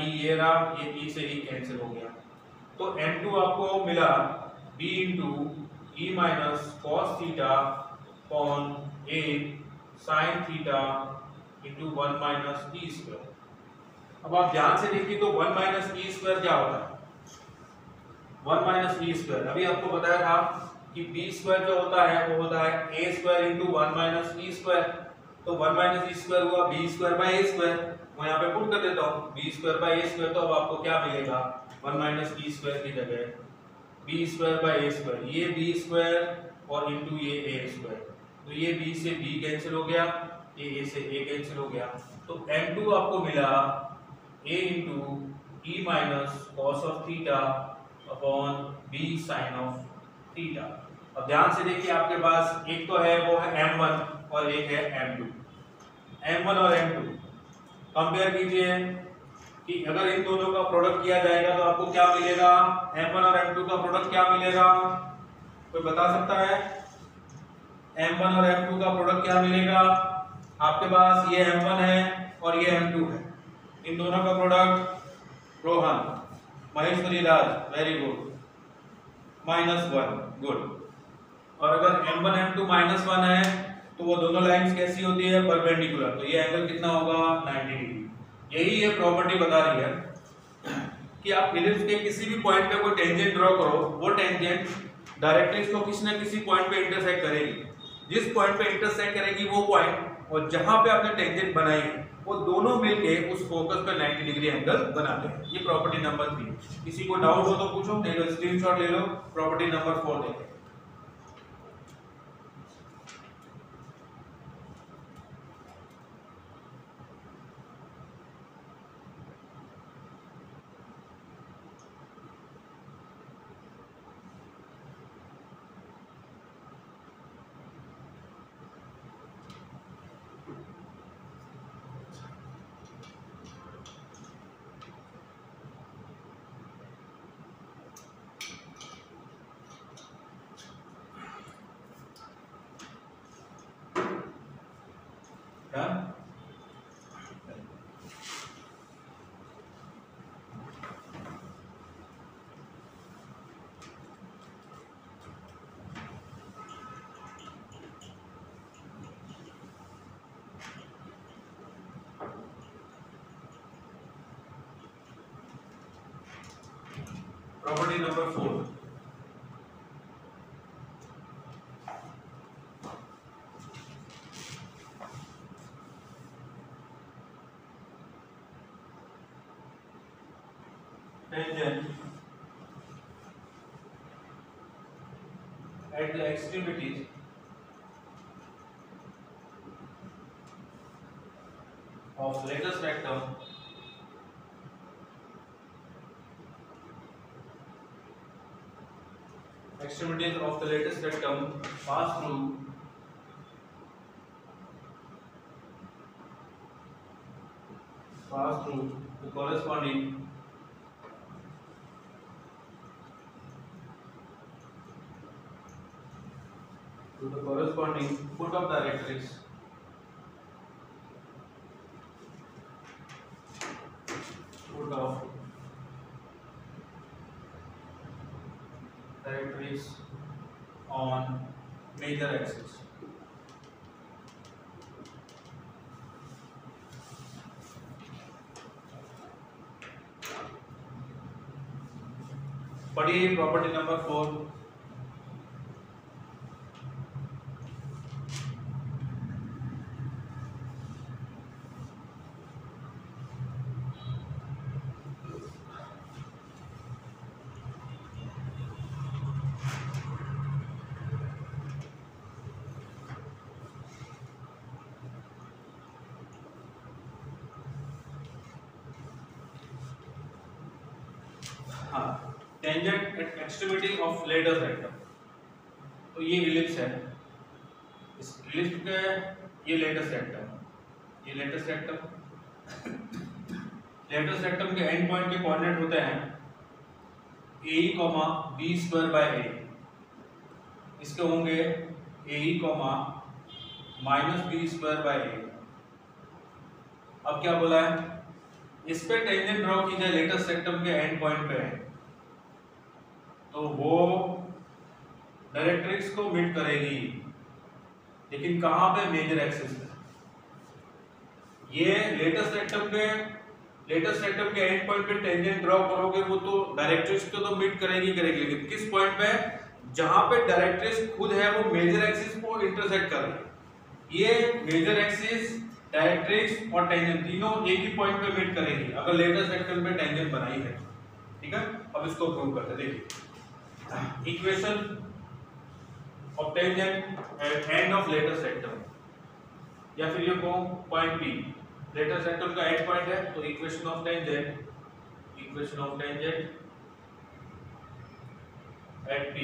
e ये रहा, ये e से e कैंसिल हो गया। तो m2 आपको मिला b into e minus cos theta upon a sin theta into 1 minus e square. अब आप ध्यान से देखिए तो 1 माइनस e स्क्वायर क्या होता है? 1 माइनस e स्क्वायर अभी आपको बताया था कि b स्क्वायर जो होता है वो होता है a square into 1 minus e square. तो 1 माइनस e स्क्वायर हुआ b square by a square, मैं यहाँ पे पुट कर देता हूँ b square by a square. तो अब आपको क्या मिलेगा? 1 माइनस e स्क्वायर की जगह b square by a square, ये b स्क्वायर और इंटू ये a स्क्वायर, तो ये b से b कैंसिल हो गया, ये a से a कैंसिल हो गया। तो m2 आपको मिला a into e minus cos of theta upon b sine of theta. अब ध्यान से देखिए आपके पास एक तो है वो है m1 और एक है m2। m1 और m2 कंपेयर कीजिए कि अगर इन दोनों का प्रोडक्ट किया जाएगा तो आपको क्या मिलेगा? m1 और m2 का प्रोडक्ट क्या मिलेगा? कोई बता सकता है? m1 और m2 का प्रोडक्ट क्या मिलेगा? आपके पास ये m1 है और ये m2 है, इन दोनों का प्रोडक्ट रोहन महेश्वरी राज वेरी गुड -1 गुड। और अगर m1 m2 -1 है तो वो दोनों लाइंस कैसी होती है? परपेंडिकुलर, तो ये एंगल कितना होगा? 90 डिग्री। यही ये प्रॉपर्टी बता रही है कि आप इलिप्स के किसी भी पॉइंट पे कोई टेंजेंट ड्रॉ करो, वो टेंजेंट डायरेक्ट्रिक्स को किसी न किसी पॉइंट पे इंटरसेक्ट करेगी। जिस पॉइंट पे इंटरसेक्ट करेगी वो पॉइंट और जहां पे आपने टेंजेंट बनाई है वो दोनों मिलके उस फोकस पे 90 डिग्री एंगल बनाते हैं। ये प्रॉपर्टी नंबर 3। किसी को डाउट हो तो पूछो, नहीं तो स्क्रीनशॉट ले लो, प्रॉपर्टी नंबर 4 देखें। Property number 4, tangent at the extremities of lattice rectum pass through the corresponding foot of directrix on major axis. पढ़िए property number 4। Tangent at extremity of latus rectum, तो ये इलिप्स है, इस ellipse के ये latus rectum के end point के coordinate होते हैं A B square by A, इसके होंगे A minus B square by A. अब क्या बोला है, इस पे टेंजेंट ड्रॉ कीजिए लेटस रेक्टम के एंड पॉइंट पे है, तो वो डायरेक्ट्रिक्स को मीट करेगी, लेकिन कहां पे, मेजर एक्सिस पे। ये लेटस रेक्टम के एंड पॉइंट पे टेंजेंट ड्रॉ करोगे, वो तो डायरेक्ट्रिक्स को तो मीट करेगी, लेकिन किस पॉइंट पे, जहां पे डायरेक्ट्रिक्स खुद है वो मेजर एक्सिस को इंटरसेक्ट कर रही है। ये मेजर एक्सिस, डायरेक्ट्रिक्स और टेंजेंट तीनों एक ही पॉइंट पे मीट करेगी अगर लेटस रेक्टम पे टेंजेंट बनाई है। ठीक है, अब इसको प्रूव करते हैं। देखिए equation of tangent at end of latus rectum, या फिर ये को पॉइंट P, लेटस रेक्टम का एंड पॉइंट है, तो equation of tangent at P।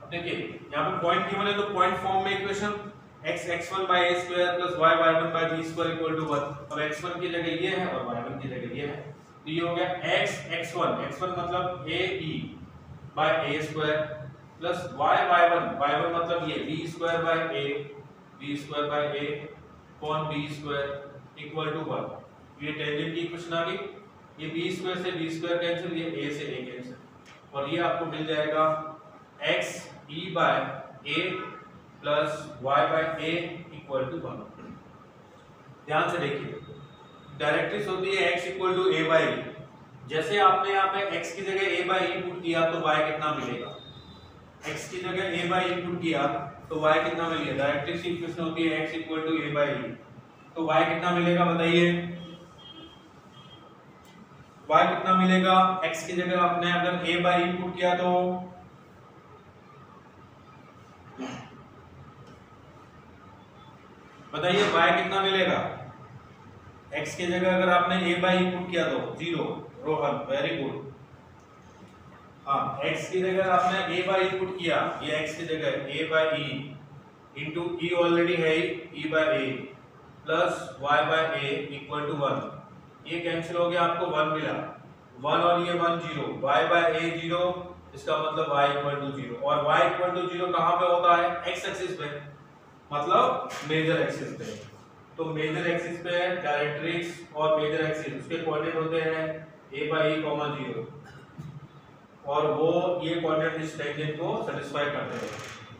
अब देखिए यहाँ पे पॉइंट गिवन है, तो पॉइंट फॉर्म में equation x1 by a square plus y1 by b square equal to 1। अब x1 की जगह ये है और y1 की जगह ये है, तो ये हो गया x1 मतलब a e by a square plus y1 मतलब ये b square by a upon b square equal to 1। ये टेंजेंट की इक्वेशन आ गई, ये b square से b square कैंसिल, ये a से a कैंसिल, और ये आपको मिल जाएगा x e by a plus y by a equal to 1। ध्यान से देखिए, डायरेक्ट्रिक्स होती है x equal to a by e। जैसे आपने यहाँ पे x की जगह a by e पुट किया तो y कितना मिलेगा, x की जगह a by e पुट किया तो y कितना मिलेगा, डायरेक्ट्रिक्स की इक्वेशन होती है x equal to a by e, तो y कितना मिलेगा बताइए, y कितना मिलेगा, x की जगह आपने अगर a by e पुट किया तो बताइए y कितना मिलेगा, x की जगह अगर आपने a by e पुट किया तो 0। Rohan very good. हाँ, x की जगह आपने a by e पुट किया, ये x की जगह a by e into e already है e by a plus y by a equal to 1। ये कैंसिल हो गया, आपको 1 मिला, 1 और ये 1 0, y by a 0, इसका मतलब y इक्वल टू 0, और y इक्वल टू 0 कहाँ पे होता है, x एक्सिस पे, मतलब मेजर एक्सिस पे। तो मेजर एक्सिस पे डायरेक्ट्रिक्स और मेजर एक्सिस उसके कोऑर्डिनेट होते हैं a by e 0, और वो ये कोऑर्डिनेट इस टेंजेंट को सैटिस्फाई करते हैं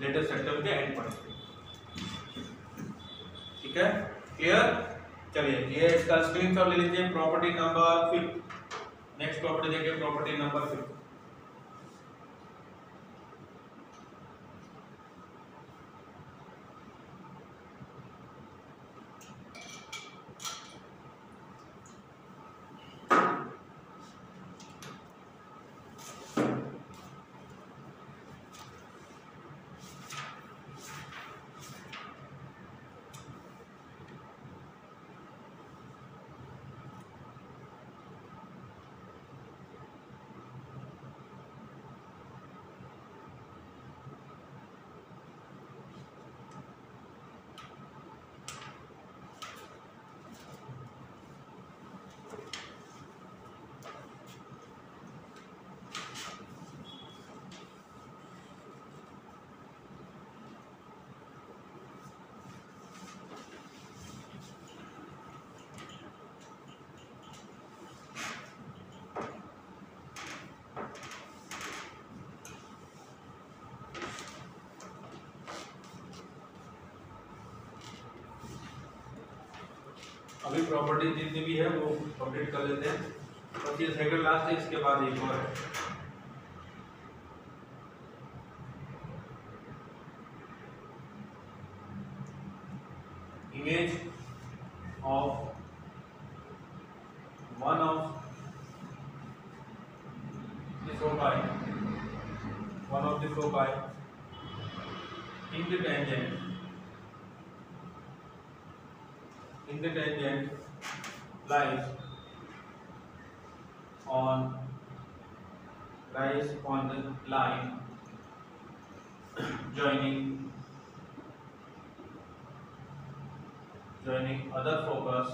लेटस रेक्टम के एंड पॉइंट पे। ठीक है, क्लियर। चलिए ये इसका स्क्रीनशॉट ले लीजिए। प्रॉपर्टी नंबर 5, नेक्स्ट प्रॉपर्टी देखिए, प्रॉपर्टी नंबर 5। अभी प्रॉपर्टी जितनी भी है वो कंप्लीट कर लेते हैं, बस ये सेकंड लास्ट है, इसके बाद एक और है। Image of one of the foci in the tangent lies on the line joining other focus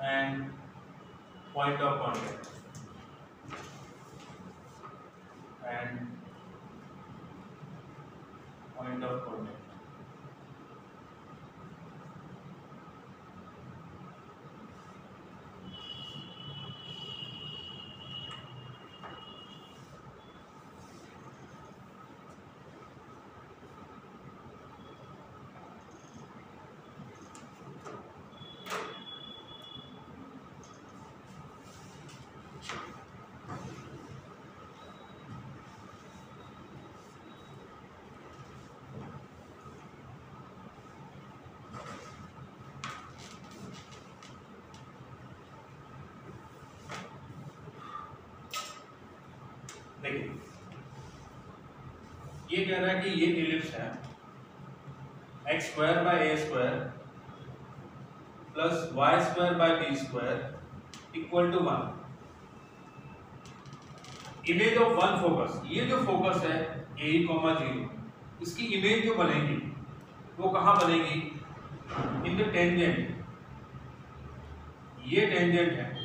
and point of contact देखिए, ये कह रहा है कि ये एलिप्स है x square by a square plus y square by b square equal to 1। Image of one focus, ये जो फोकस है a, 0, इसकी इमेज जो बनेगी वो कहाँ बनेगी? In the tangent. ये टेंजेंट है,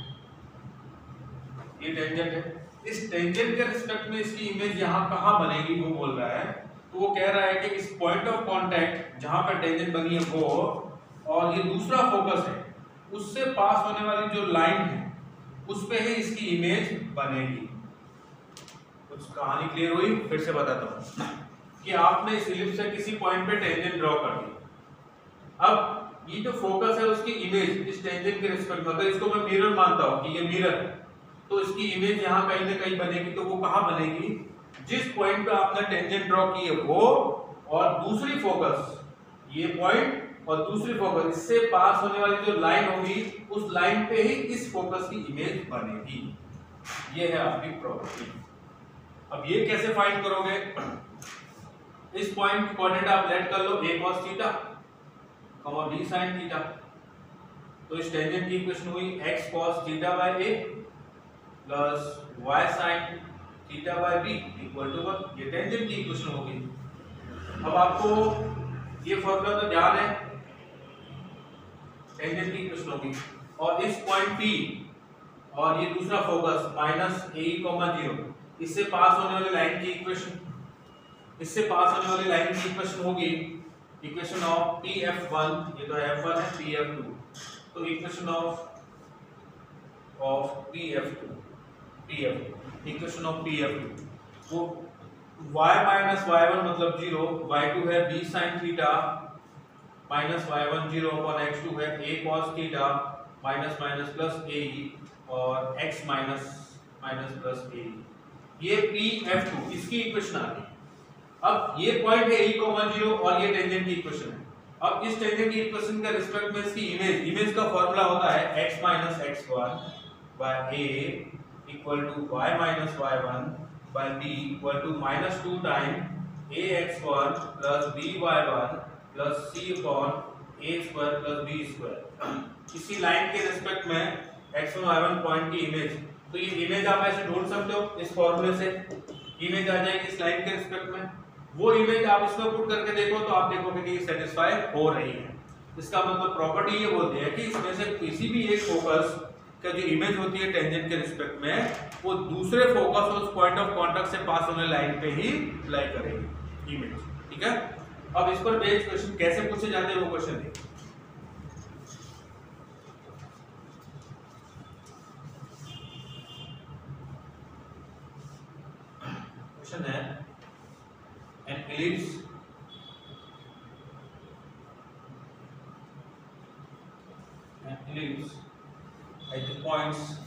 ये टेंजेंट है, इस टेंजेंट के रिस्पेक्ट में इसकी इमेज यहाँ कहाँ बनेगी वो बोल रहा है। तो वो कह रहा है कि इस पॉइंट ऑफ कांटेक्ट जहाँ पर टेंजेंट बनी है वो, और ये दूसरा फोकस है, उससे पास होने वाली जो लाइन है उस पे ही इसकी इमेज बनेगी। कुछ कहानी क्लियर हुई? फिर से बताता हूँ कि आपने इस इलिप्स से किसी पॉइंट पे टेंजेंट ड्रॉ कर दी। अब ये जो फोकस है उसकी इमेज इस टेंजेंट के रिस्पेक्ट में, अगर इसको मैं मिरर मानता हूँ कि ये मिरर है, तो इसकी इमेज यहाँ कहीं ना कहीं बनेगी। तो वो कहाँ बनेगी? जिस पॉइंट पे आपने टेंजेंट ड्रॉ की है वो, और दूसरी फोकस, ये पॉइंट और दूसरी फोकस, इससे पास होने वाली जो लाइन होगी उस लाइन पे ही इस फोकस की इमेज बनेगी। ये है आपकी प्रॉपर्टी। अब ये कैसे फाइंड करोगे? इस पॉइंट कोऑर्डिनेट आप लेट कर लो a cos theta, b sin theta. तो इस टेंजेंट की इक्वेशन हुई x cos theta by a plus y sin theta by b equal to 1। ये टेंजेंट की इक्वेशन होगी। अब आपको ये फॉर्मूला तो ध्यान है, टेंजेंट की इक्वेशन होगी, और इस पॉइंट P और ये दूसरा फोकस माइनस a, 0, इससे पास होने वाली लाइन की इक्वेशन, इससे पास होने वाली लाइन की इक्वेशन होगी इक्वेशन ऑफ Pf1, ये तो F1 है, Pf2, तो equation of Pf2, equation of Pf2, वो y माइनस y1 मतलब 0, y2 है b sin theta minus y1 0 upon x2 है a cos theta minus minus plus a, और x minus minus plus a। ये Pf2 इसकी equation आ गई। अब ये पॉइंट है a, 0 और ये टेंजेंट की इक्वेशन है। अब इस टेंजेंट की इक्वेशन के रिस्पेक्ट में इसकी इमेज का फॉर्मूला होता है x minus x1 by a equal to y minus y1 by b equal to minus 2 time ax1 plus by1 plus c upon a square plus b square. इसी line के respect में x1 y1 point की image, तो ये image आप ऐसे ढूंढ सकते हो, इस फॉर्मूले से इमेज आ जाएगी इस लाइन के रिस्पेक्ट में। वो इमेज आप इसमें पुट करके देखो तो आप देखोगे कि ये सेटिस्फाई हो रही है। इसका मतलब प्रॉपर्टी ये बोलती है कि इसमें से किसी भी एक फोकस का जो इमेज होती है टेंजेंट के रिस्पेक्ट में, वो दूसरे फोकस और उस पॉइंट ऑफ कांटेक्ट से पास होने लाइन पे ही लाई करेगी इमेज। ठीक है, अब इस पर बेस्ड क्वेश्चन कैसे पूछे जाते हैं वो क्वेश्चन देखिए। Question an ellipse at the points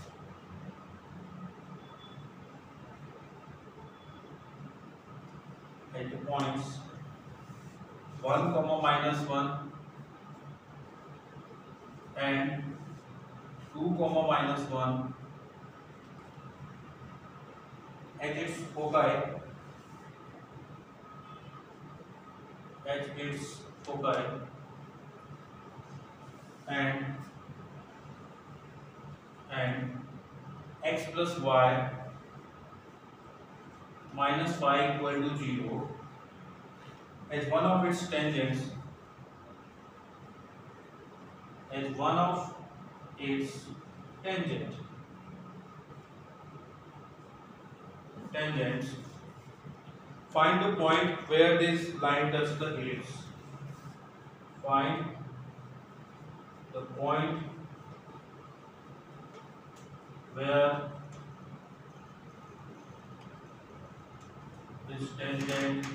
-1, -1 and 2, -1 at its foci and x plus y minus phi equal to 0 as one of its tangents tangents. Find the point where this line touches the ellipse. Find the point where this tangent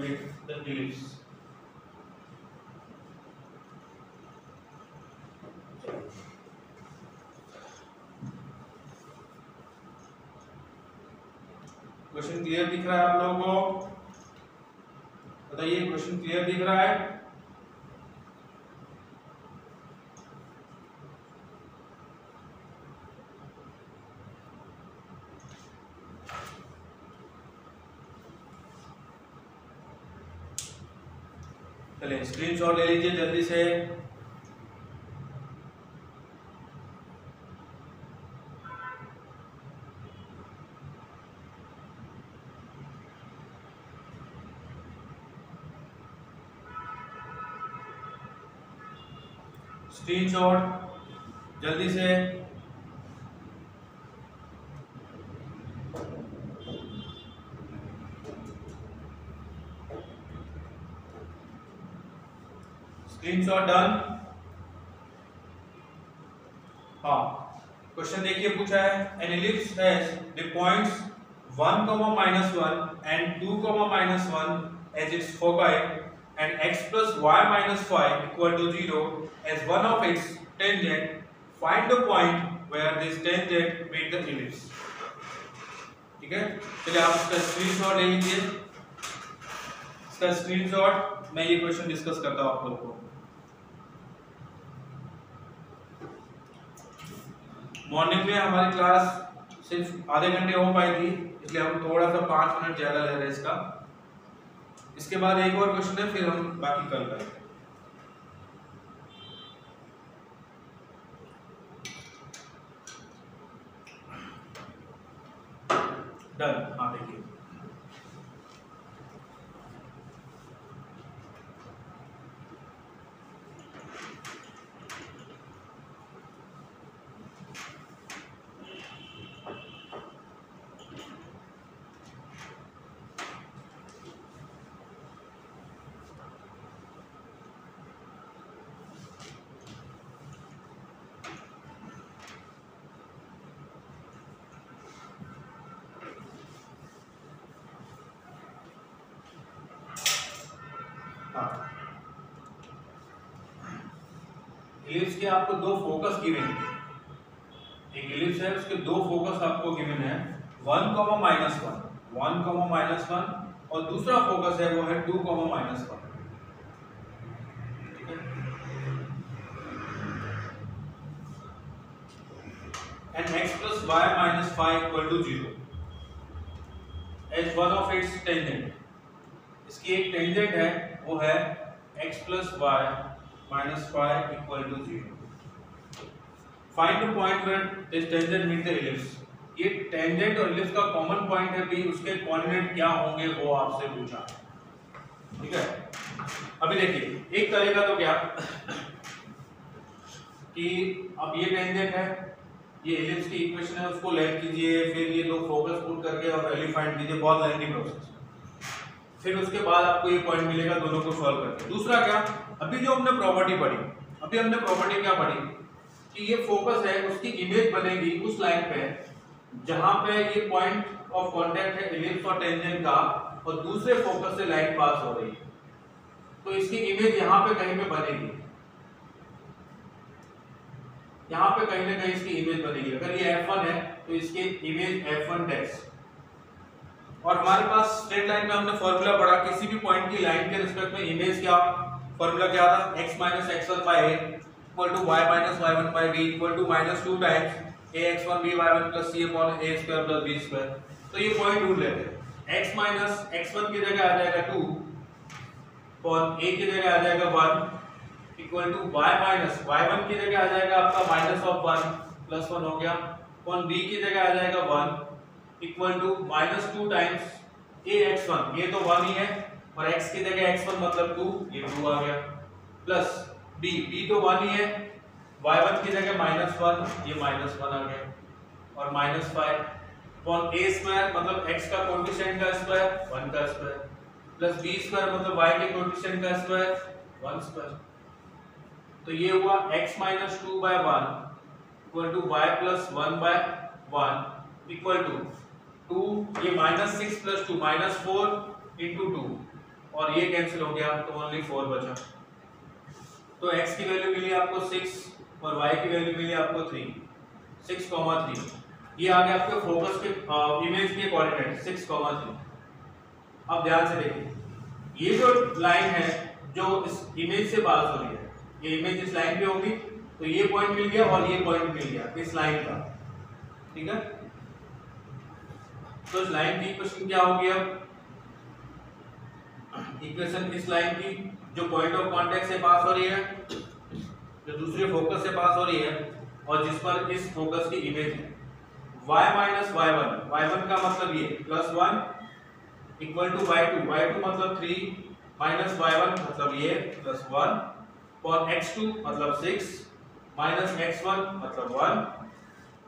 with the ellipse. Question clear दिख रहा है आप लोगों को? बताइए, question clear दिख रहा है? चलिए स्क्रीनशॉट ले लीजिए जल्दी से। स्क्रीनशॉट जल्दी से। Screenshot done. हाँ, क्वेश्चन देखिए पूछा है an ellipse has the points 1, -1 and 2, -1 as its foci and x plus y minus phi equal to 0 as one of its tangent. Find the point where this tangent meet the ellipse. ठीक है, चलिए आप इसका screenshot ले लीजिए। इसका screenshot मैं ये क्वेश्चन डिस्कस करता हूँ आप लोगों को। मॉर्निंग में हमारी क्लास सिर्फ आधे घंटे हो पाई थी, इसलिए हम थोड़ा सा 5 मिनट ज्यादा ले रहे हैं इसका। इसके बाद एक और क्वेश्चन है, फिर हम बाकी कल करेंगे। डन। हाँ देखिए, एलिप्स के आपको दो फोकस गिवन है। एक एलिप्स है, उसके दो फोकस आपको गिवन है 1, -1 और दूसरा फोकस है वो है 2, -1। ठीक है, and x plus y minus phi equal to 0 as one of its tangent। इसकी एक टेंजेंट है वो है x plus y minus phi equal to 0। Find the point where this tangent meet the ellipse। ये टेंजेंट और ellipse का common point है भी, उसके कोऑर्डिनेट क्या होंगे वो आपसे पूछा। ठीक है, अभी देखिए एक तरीका तो क्या कि अब ये टेंजेंट है, ये एलिप्स की इक्वेशन है, उसको लेट कीजिए, फिर ये दो फोकस पुट करके और वैल्यू फाइंड कीजिए, बहुत लेंथी प्रोसेस। फिर उसके बाद आपको ये पॉइंट मिलेगा दोनों को सॉल्व करके। दूसरा क्या, अभी जो हमने प्रॉपर्टी पढ़ी, क्या पढ़ी कि ये फोकस है, उसकी इमेज बनेगी उस लाइन पे जहां पे ये पॉइंट ऑफ कांटेक्ट है इलिप्स और टेंजेंट का और दूसरे फोकस से लाइन पास हो रही है, तो इसकी इमेज यहां पे कहीं पे बनेगी, यहां पे कहीं ना कहीं इसकी इमेज बनेगी। अगर ये f1 है तो इसकी इमेज f1 डैश। और हमारे पास स्ट्रेट लाइन में हमने फॉर्मूला पढ़ा, किसी भी पॉइंट की लाइन के रिस्पेक्ट में इमेज क्या, फॉर्मूला क्या था, x - x1/a = y - y1/b = -2 times ax1 by1 + c/a² + b²। तो ये पॉइंट ढूंढ लेते हैं। x - x1 की जगह आ जाएगा 2 और a की जगह आ जाएगा 1 = y - y1 की जगह आ जाएगा आपका -1 +1 हो गया, और b की जगह आ जाएगा 1 = -2 टाइम्स ax1, ये तो 1 ही है, और x की जगह x1 मतलब 2, ये 2 आ गया, प्लस b तो 1 ही है, y1 की जगह -1, ये -1 आ गया, और -5 अपॉन a² मतलब x का कोएफिशिएंट का स्क्वायर 1 का स्क्वायर, प्लस b² मतलब y के कोएफिशिएंट का स्क्वायर 1 स्क्वायर। तो ये हुआ x - 2/1 = y + 1/1 = 2, ये -6 + 2 -4 × 2, और ये कैंसिल हो गया तो ओनली 4 बचा। तो x की वैल्यू मिली आपको 6 और y की वैल्यू मिली आपको 3, 6,3। ये आ गया आपके फोकस के इमेज के कोऑर्डिनेट 6,3। अब ध्यान से देखिए, ये जो लाइन है जो इस इमेज से पास हो रही है, ये इमेज इस लाइन पे होगी, तो ये पॉइंट मिल गया और ये पॉइंट मिल गया इस लाइन का, ठीक है। तो इस लाइन की इक्वेशन क्या होगी, अब इक्वेशन इस लाइन की जो पॉइंट ऑफ कांटेक्ट से पास हो रही है, जो दूसरे फोकस से पास हो रही है, और जिस पर इस फोकस की इमेज है, y - y1 का मतलब ये +1 = y2 मतलब 3 - y1 मतलब ये +1, और x2 मतलब 6 - x1 मतलब 1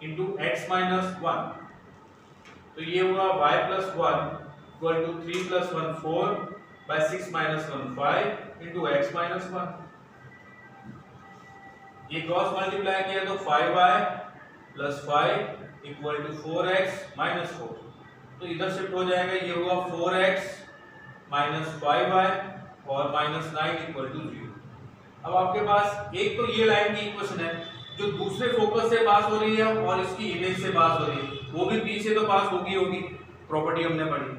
× x - 1। तो ये हुआ y + 1 = 3 + 1 4 by 6 - 1 5 × x - 1। ये क्रॉस मल्टीप्लाई किया तो 5y + 5 = 4x - 4, तो इधर शिफ्ट हो जाएगा, ये हुआ 4x - 5y और -9 = 0। अब आपके पास एक तो ये लाइन की इक्वेशन है जो दूसरे फोकस से पास हो रही है और इसकी इमेज से पास हो रही है, वो भी p से तो पास होगी, प्रॉपर्टी हमने पढ़ी,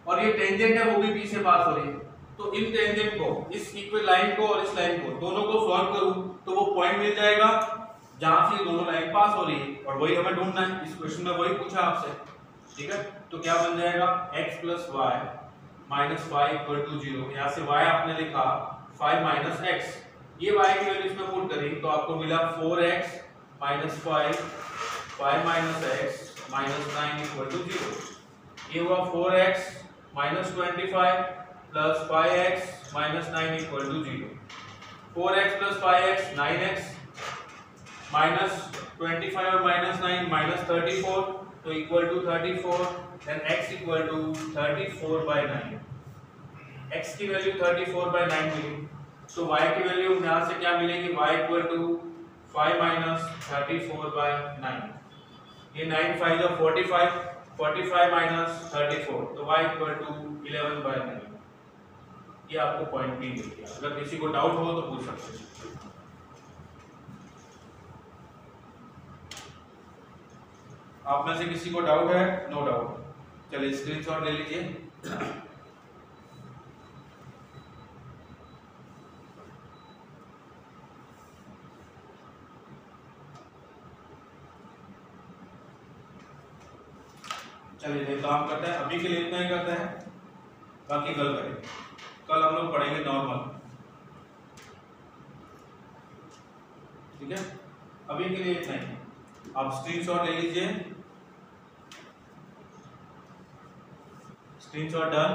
और ये टेंजेंट है वो भी p से पास हो रही है। तो इन टेंजेंट को, इस इक्वल लाइन को और इस लाइन को, दोनों को सॉल्व करूं तो वो पॉइंट मिल जाएगा जहां से ये दोनों लाइन पास हो रही है, और वही हमें ढूंढना है। इस क्वेश्चन में वही पूछा आपसे, ठीक है। तो क्या बन जाएगा, x + y - 5 = 0। यहां से y आपने लिखा 5 - x, ये y की वैल्यू इसमें पुट करी तो आपको मिला 4x - 5 5 - x - 9 = 0। ये हुआ 4x - 25 + 5x - 9 = 0। 4x + 5x 9x, -25 और -9 -34, तो = 34, then x = 34/9। x की वैल्यू 34/9 मिली, तो y की वैल्यू यहां से क्या मिलेगी, y = 5 - 34/9। ये 9 5 45, 45 - 34, तो y = 11/9। ये आपको पॉइंट भी मिल गया। अगर किसी को डाउट हो तो पूछ सकते हैं। आप में से किसी को डाउट है? नो डाउट, चलिए स्क्रीनशॉट ले लीजिए। चलिए काम करते हैं, अभी के लिए इतना ही करते हैं, बाकी कल करेंगे। कल हम लोग पढ़ेंगे नॉर्मल, ठीक है। अभी के लिए इतना ही, आप स्क्रीनशॉट ले लीजिए। Screenshot done.